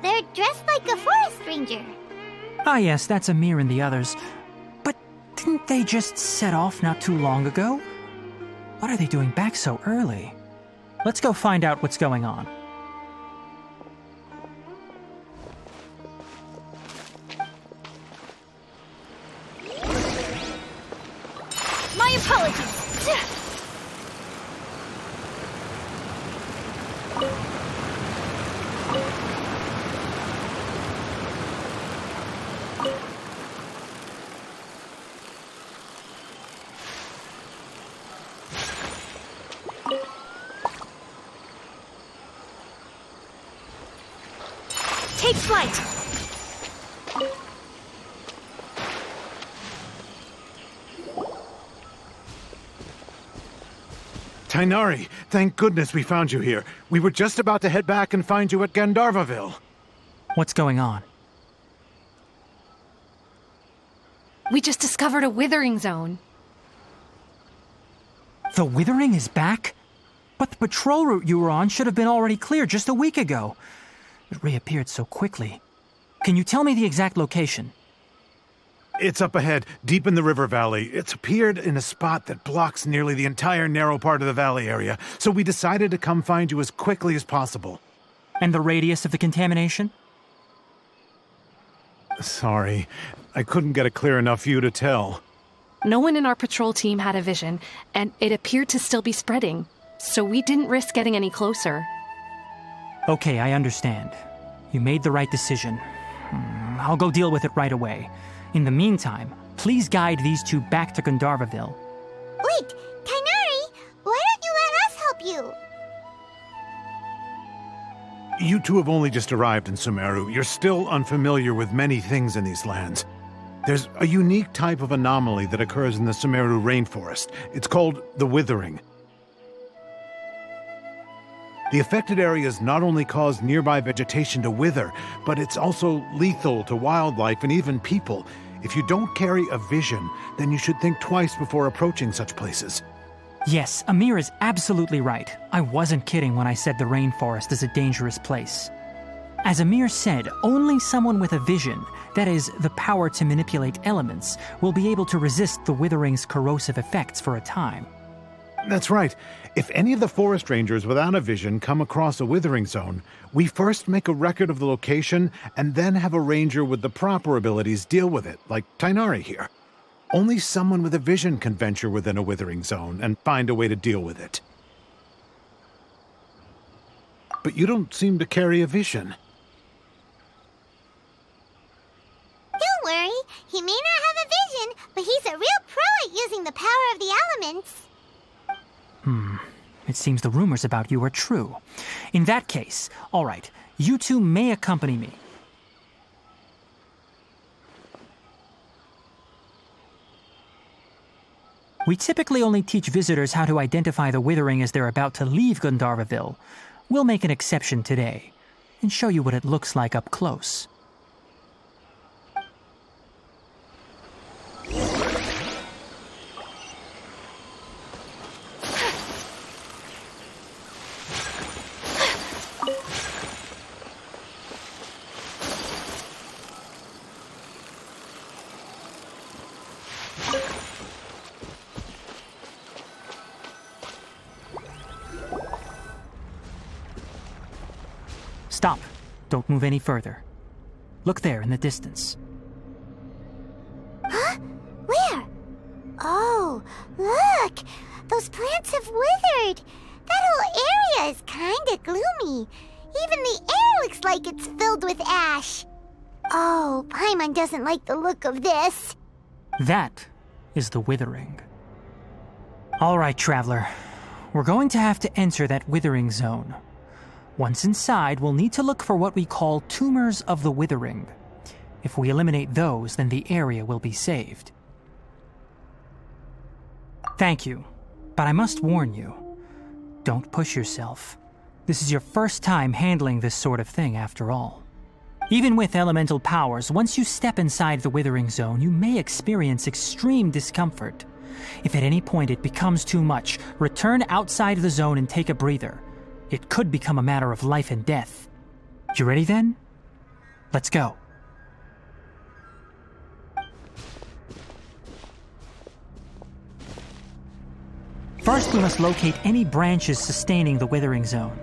They're dressed like a forest ranger. Ah yes, that's Amir and the others. But didn't they just set off not too long ago? What are they doing back so early? Let's go find out what's going on. My apologies. Take flight. Tighnari, thank goodness we found you here. We were just about to head back and find you at Gandharvaville. What's going on? We just discovered a Withering Zone. The Withering is back? But the patrol route you were on should have been already clear just a week ago. It reappeared so quickly. Can you tell me the exact location? It's up ahead, deep in the river valley. It's appeared in a spot that blocks nearly the entire narrow part of the valley area, so we decided to come find you as quickly as possible. And the radius of the contamination? Sorry, I couldn't get a clear enough view to tell. No one in our patrol team had a vision, and it appeared to still be spreading, so we didn't risk getting any closer. Okay, I understand. You made the right decision. I'll go deal with it right away. In the meantime, please guide these two back to Gandharvaville. Wait, Tighnari, why don't you let us help you? You two have only just arrived in Sumeru. You're still unfamiliar with many things in these lands. There's a unique type of anomaly that occurs in the Sumeru rainforest. It's called the Withering. The affected areas not only cause nearby vegetation to wither, but it's also lethal to wildlife and even people. If you don't carry a vision, then you should think twice before approaching such places. Yes, Amir is absolutely right. I wasn't kidding when I said the rainforest is a dangerous place. As Amir said, only someone with a vision, that is, the power to manipulate elements, will be able to resist the Withering's corrosive effects for a time. That's right. If any of the forest rangers without a vision come across a Withering Zone, we first make a record of the location and then have a ranger with the proper abilities deal with it, like Tighnari here. Only someone with a vision can venture within a Withering Zone and find a way to deal with it. But you don't seem to carry a vision. Don't worry, he may not have a vision, but he's a real pro at using the power of the elements. It seems the rumors about you are true. In that case, all right, you two may accompany me. We typically only teach visitors how to identify the Withering as they're about to leave Gandharvaville. We'll make an exception today and show you what it looks like up close. Stop. Don't move any further. Look there in the distance. Huh? Where? Oh, look! Those plants have withered. That whole area is kinda gloomy. Even the air looks like it's filled with ash. Oh, Paimon doesn't like the look of this. That is the Withering. All right, Traveler. We're going to have to enter that Withering Zone. Once inside, we'll need to look for what we call tumors of the Withering. If we eliminate those, then the area will be saved. Thank you, but I must warn you. Don't push yourself. This is your first time handling this sort of thing, after all. Even with elemental powers, once you step inside the Withering Zone, you may experience extreme discomfort. If at any point it becomes too much, return outside the zone and take a breather. It could become a matter of life and death. You ready then? Let's go. First, we must locate any branches sustaining the Withering Zone.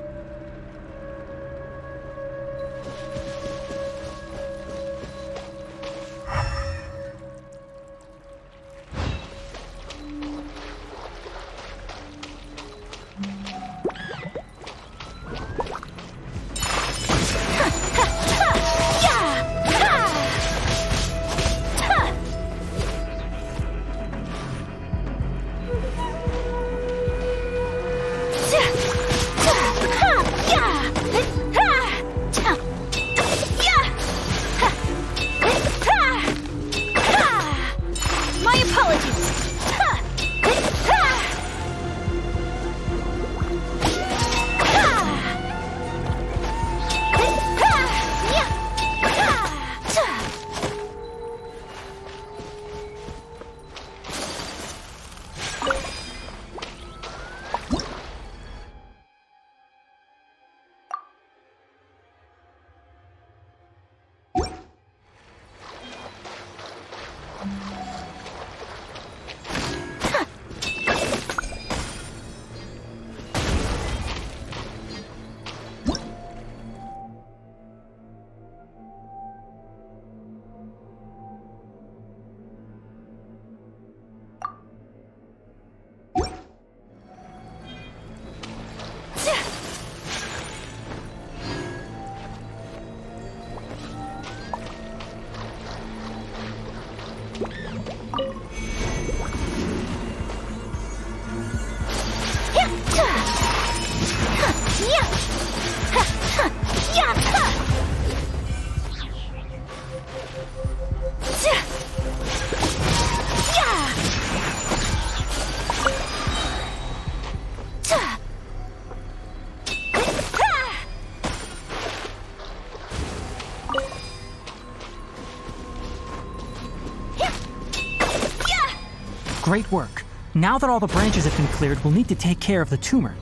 Great work. Now that all the branches have been cleared, we'll need to take care of the tumor.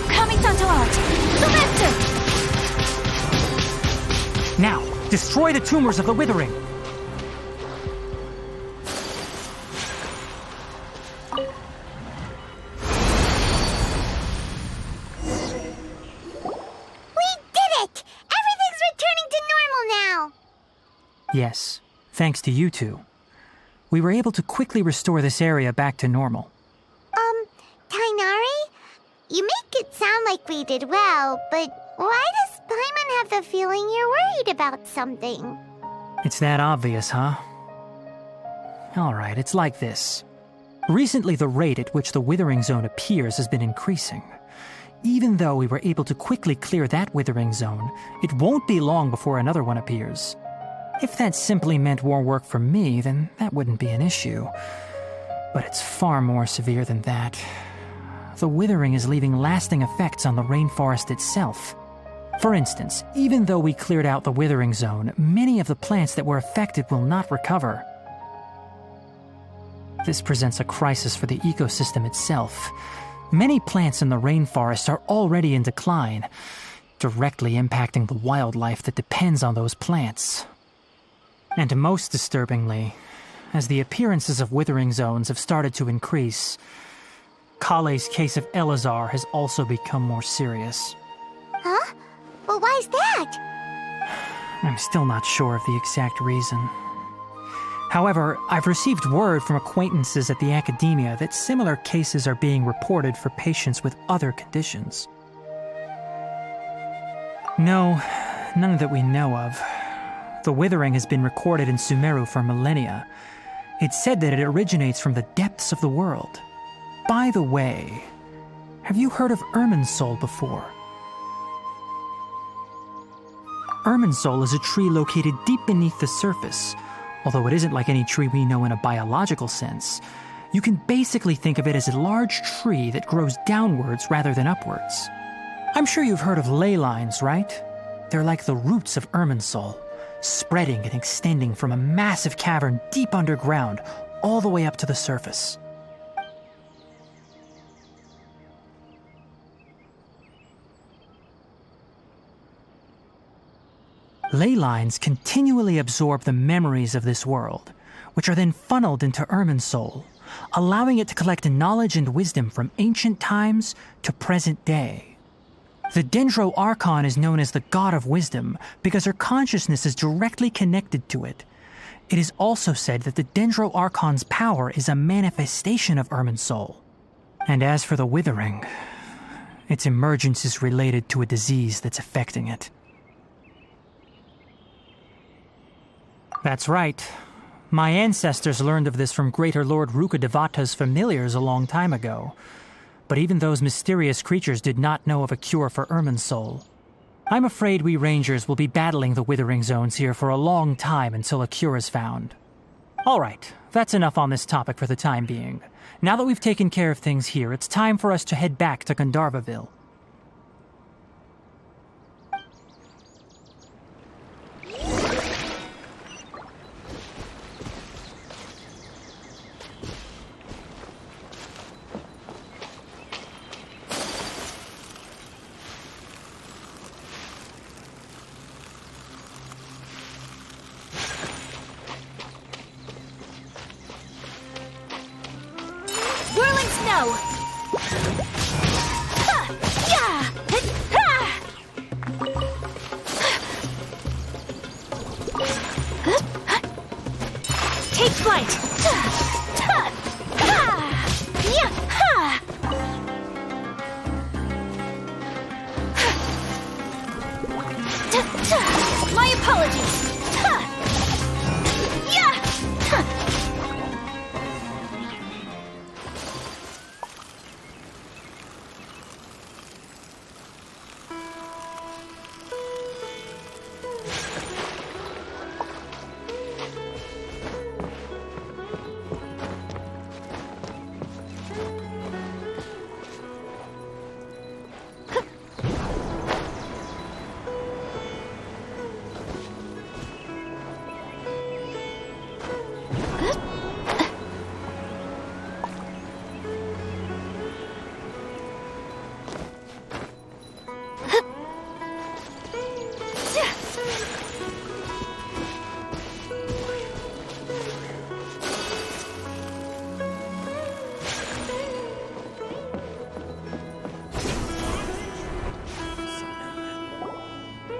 Coming to art! Faster! Now, destroy the tumors of the Withering. Yes, thanks to you two. We were able to quickly restore this area back to normal. Tighnari? You make it sound like we did well, but why does Paimon have the feeling you're worried about something? It's that obvious, huh? Alright, it's like this. Recently, the rate at which the Withering Zone appears has been increasing. Even though we were able to quickly clear that Withering Zone, it won't be long before another one appears. If that simply meant more work for me, then that wouldn't be an issue. But it's far more severe than that. The Withering is leaving lasting effects on the rainforest itself. For instance, even though we cleared out the Withering Zone, many of the plants that were affected will not recover. This presents a crisis for the ecosystem itself. Many plants in the rainforest are already in decline, directly impacting the wildlife that depends on those plants. And most disturbingly, as the appearances of Withering Zones have started to increase, Kale's case of Elazar has also become more serious. Huh? Well, why's that? I'm still not sure of the exact reason. However, I've received word from acquaintances at the academia that similar cases are being reported for patients with other conditions. No, none that we know of. The Withering has been recorded in Sumeru for millennia. It's said that it originates from the depths of the world. By the way, have you heard of Irminsul before? Irminsul is a tree located deep beneath the surface. Although it isn't like any tree we know in a biological sense, you can basically think of it as a large tree that grows downwards rather than upwards. I'm sure you've heard of ley lines, right? They're like the roots of Irminsul, spreading and extending from a massive cavern deep underground all the way up to the surface. Ley lines continually absorb the memories of this world, which are then funneled into Irminsul, allowing it to collect knowledge and wisdom from ancient times to present day. The Dendro Archon is known as the God of Wisdom because her consciousness is directly connected to it. It is also said that the Dendro Archon's power is a manifestation of Irminsul. And as for the Withering, its emergence is related to a disease that's affecting it. That's right. My ancestors learned of this from Greater Lord Rukkhadevata's familiars a long time ago. But even those mysterious creatures did not know of a cure for Irminsul. I'm afraid we Rangers will be battling the Withering Zones here for a long time until a cure is found. Alright, that's enough on this topic for the time being. Now that we've taken care of things here, it's time for us to head back to Gandharvaville. Take flight! My apologies!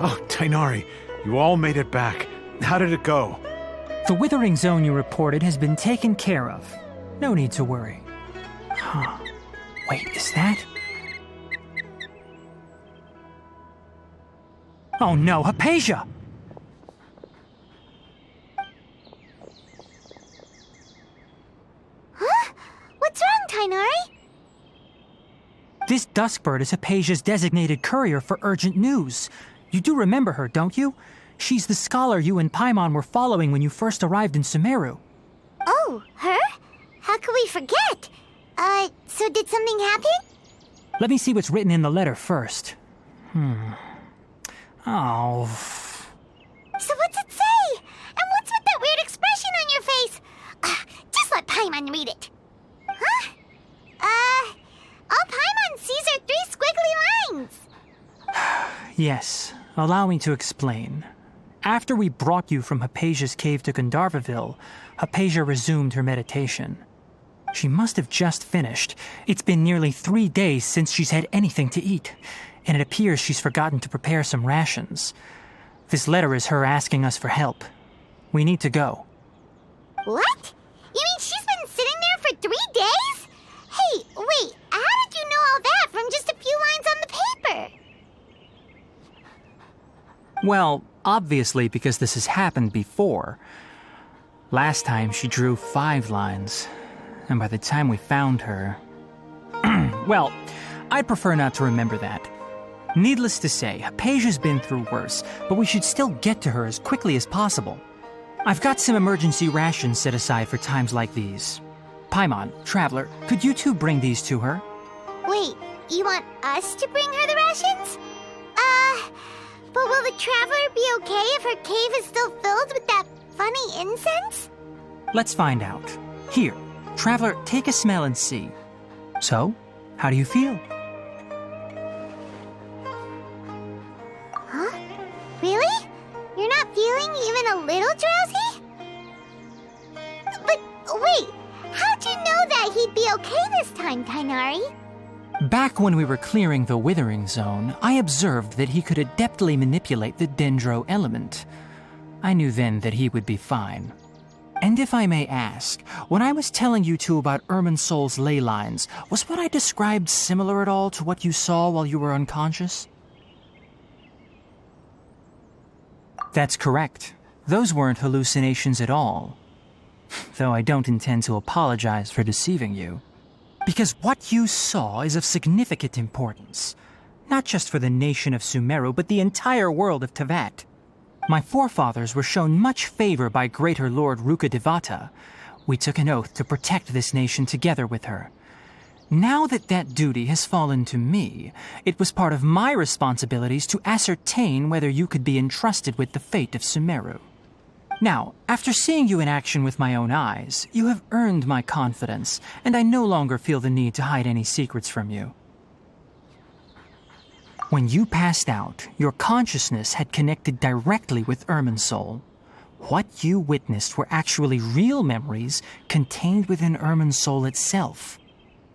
Oh, Tighnari, you all made it back. How did it go? The Withering Zone you reported has been taken care of. No need to worry. Huh. Wait, is that? Oh no, Hypatia! Huh? What's wrong, Tighnari? This Duskbird is Hypatia's designated courier for urgent news. You do remember her, don't you? She's the scholar you and Paimon were following when you first arrived in Sumeru. Oh, her? How could we forget? So did something happen? Let me see what's written in the letter first. Oh. So what's it say? And what's with that weird expression on your face? Just let Paimon read it. Huh? All Paimon sees are 3 squiggly lines. Yes, allow me to explain. After we brought you from Hypatia's cave to Gandharvaville, Hypatia resumed her meditation. She must have just finished. It's been nearly 3 days since she's had anything to eat, and it appears she's forgotten to prepare some rations. This letter is her asking us for help. We need to go. What? You mean she's been sitting there for 3 days? Hey, wait, how did you know all that from just a few lines on the paper? Well, obviously because this has happened before. Last time she drew 5 lines, and by the time we found her... Well, I'd prefer not to remember that. Needless to say, Hypatia's been through worse, but we should still get to her as quickly as possible. I've got some emergency rations set aside for times like these. Paimon, Traveler, could you two bring these to her? Wait, you want us to bring her the rations? But will the Traveler be okay if her cave is still filled with that funny incense? Let's find out. Here, Traveler, take a smell and see. So, how do you feel? Huh? Really? You're not feeling even a little drowsy? But wait, how'd you know that he'd be okay this time, Tighnari? Back when we were clearing the Withering Zone, I observed that he could adeptly manipulate the Dendro element. I knew then that he would be fine. And if I may ask, when I was telling you two about Irminsul's ley lines, was what I described similar at all to what you saw while you were unconscious? That's correct. Those weren't hallucinations at all. Though I don't intend to apologize for deceiving you. Because what you saw is of significant importance. Not just for the nation of Sumeru, but the entire world of Teyvat. My forefathers were shown much favor by Greater Lord Rukkhadevata. We took an oath to protect this nation together with her. Now that that duty has fallen to me, it was part of my responsibilities to ascertain whether you could be entrusted with the fate of Sumeru. Now, after seeing you in action with my own eyes, you have earned my confidence, and I no longer feel the need to hide any secrets from you. When you passed out, your consciousness had connected directly with Irminsul. What you witnessed were actually real memories contained within Irminsul itself.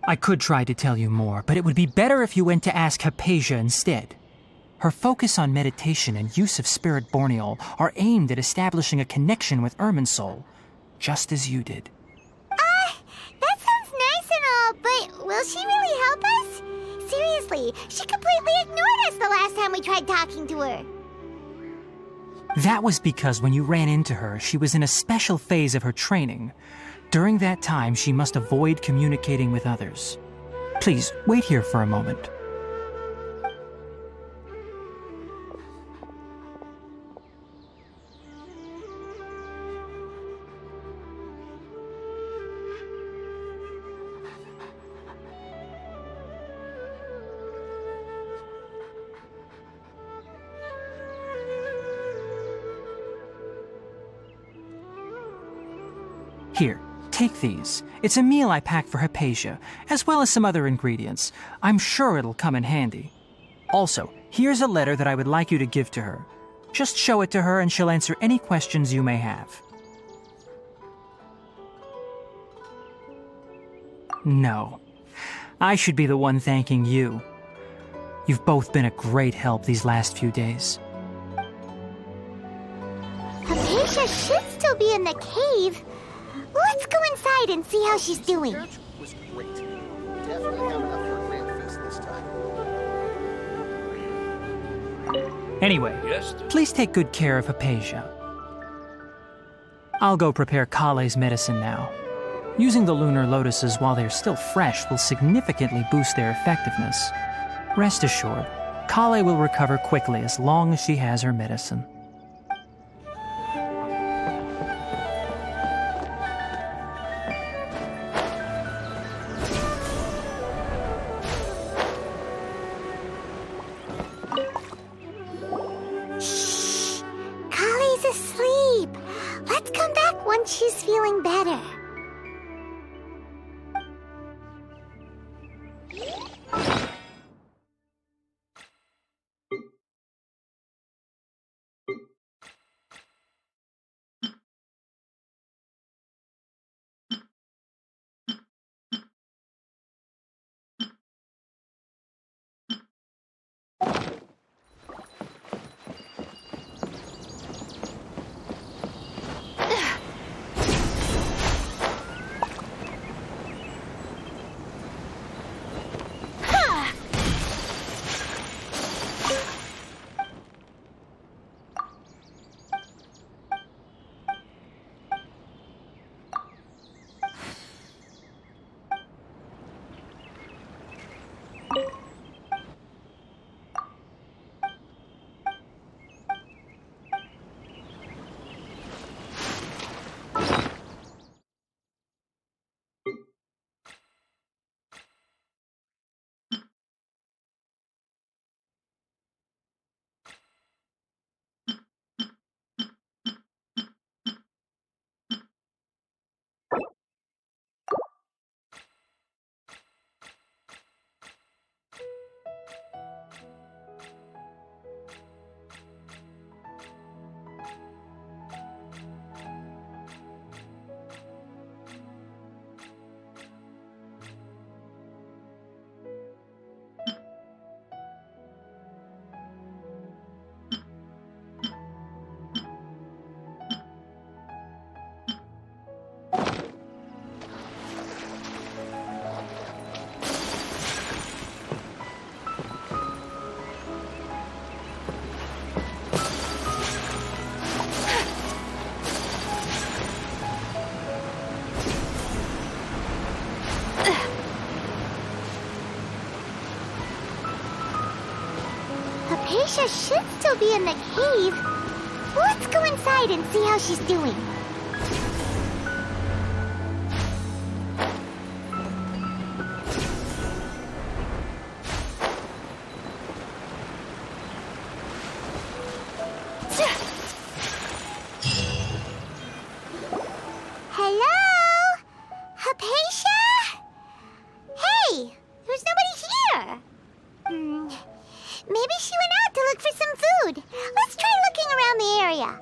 I could try to tell you more, but it would be better if you went to ask Hypatia instead. Her focus on meditation and use of Spirit Borneol are aimed at establishing a connection with Irminsul, just as you did. That sounds nice and all, but will she really help us? Seriously, she completely ignored us the last time we tried talking to her. That was because when you ran into her, she was in a special phase of her training. During that time, she must avoid communicating with others. Please, wait here for a moment. Here, take these. It's a meal I packed for Hypatia, as well as some other ingredients. I'm sure it'll come in handy. Also, here's a letter that I would like you to give to her. Just show it to her and she'll answer any questions you may have. No. I should be the one thanking you. You've both been a great help these last few days. Hypatia should still be in the cave. Let's go inside and see how she's doing. Was great. Definitely have enough for a grand feast this time. Anyway, please take good care of Hypatia. I'll go prepare Kale's medicine now. Using the Lunar Lotuses while they're still fresh will significantly boost their effectiveness. Rest assured, Kale will recover quickly as long as she has her medicine. Kale's asleep. Let's come back once she's feeling better. Hypatia should still be in the cave. Let's go inside and see how she's doing. Hello? Hypatia? Hey, there's nobody here. Maybe she went out to look for some food. Let's try looking around the area.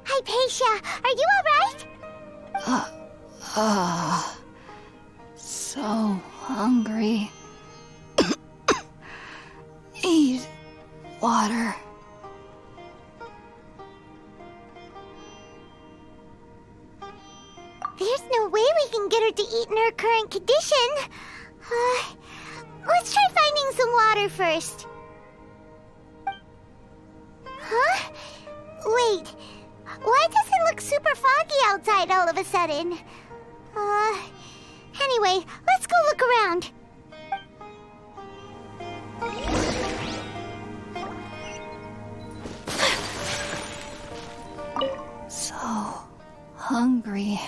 Hypatia, are you alright? So hungry. Need water. There's no way we can get her to eat in her current condition. Let's try finding some water first. Huh? Wait, why does it look super foggy outside all of a sudden? Anyway, let's go look around. So hungry.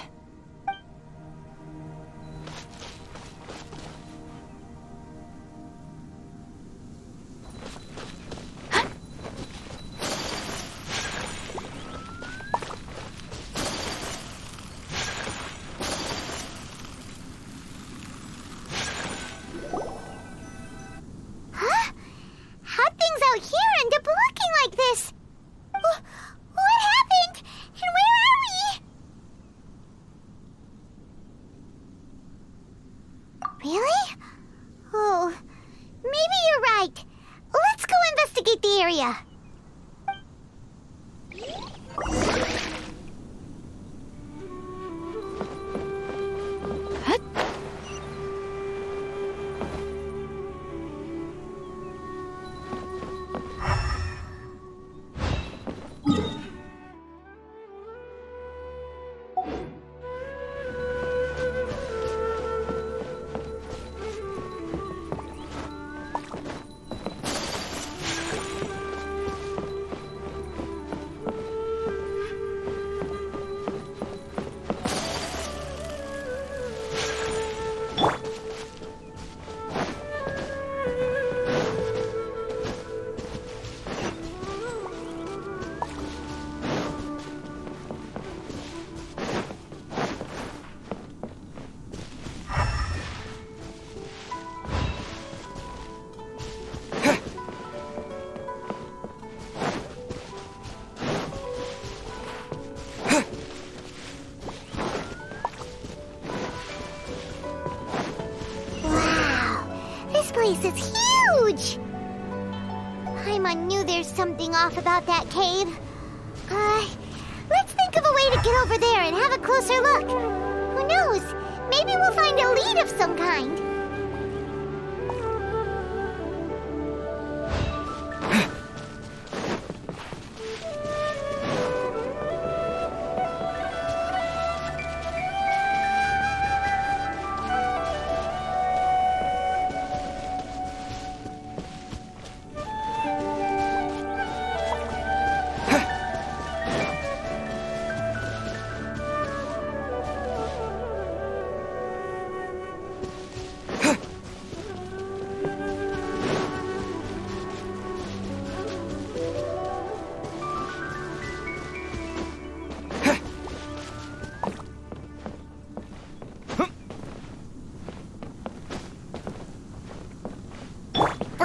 This is huge! Paimon knew there's something off about that cave. Let's think of a way to get over there and have a closer look. Who knows? Maybe we'll find a lead of some kind.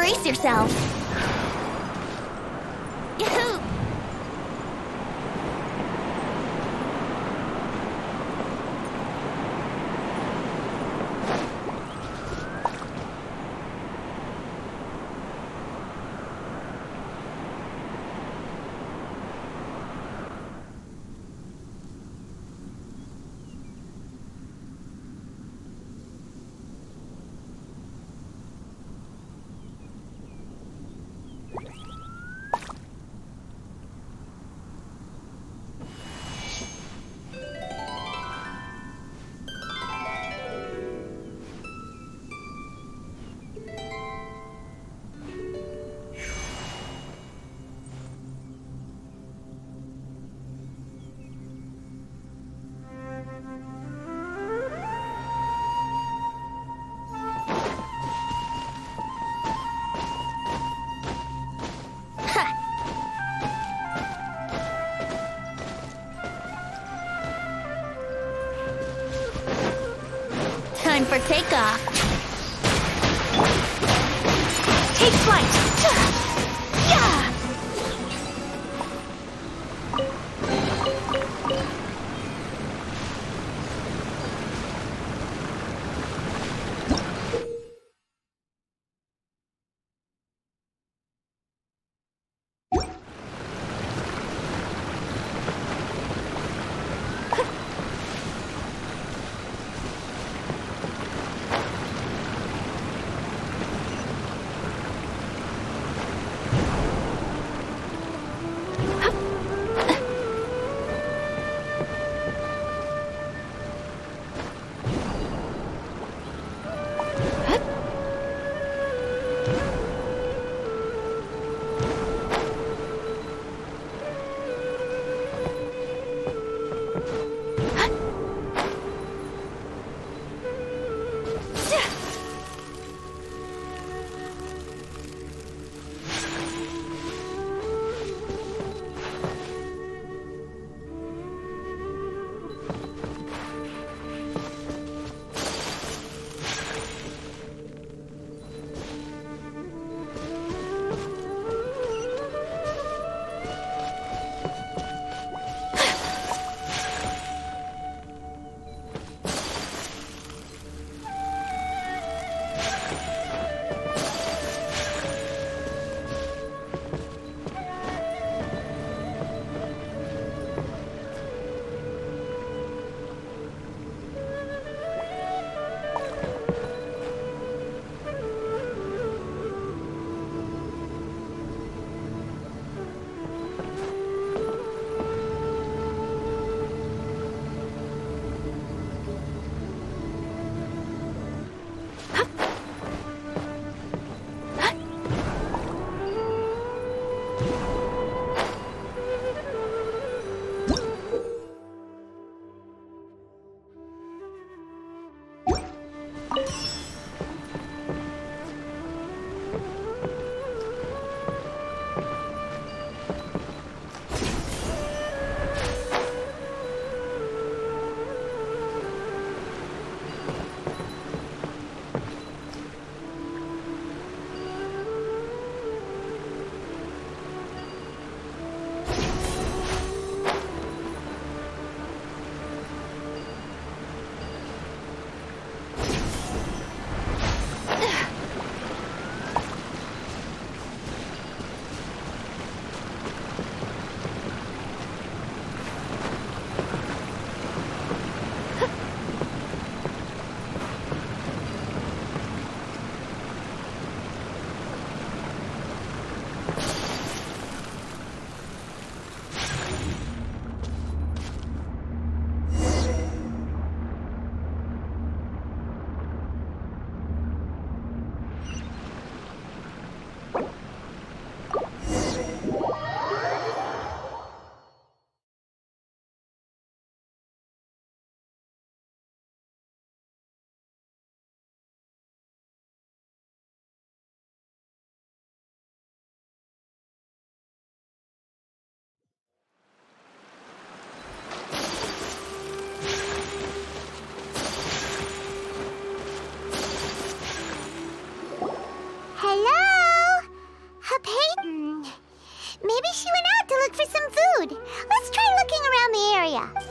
Brace yourself. Yahoo! Time for takeoff. Take flight! Yeah! Maybe she went out to look for some food. Let's try looking around the area.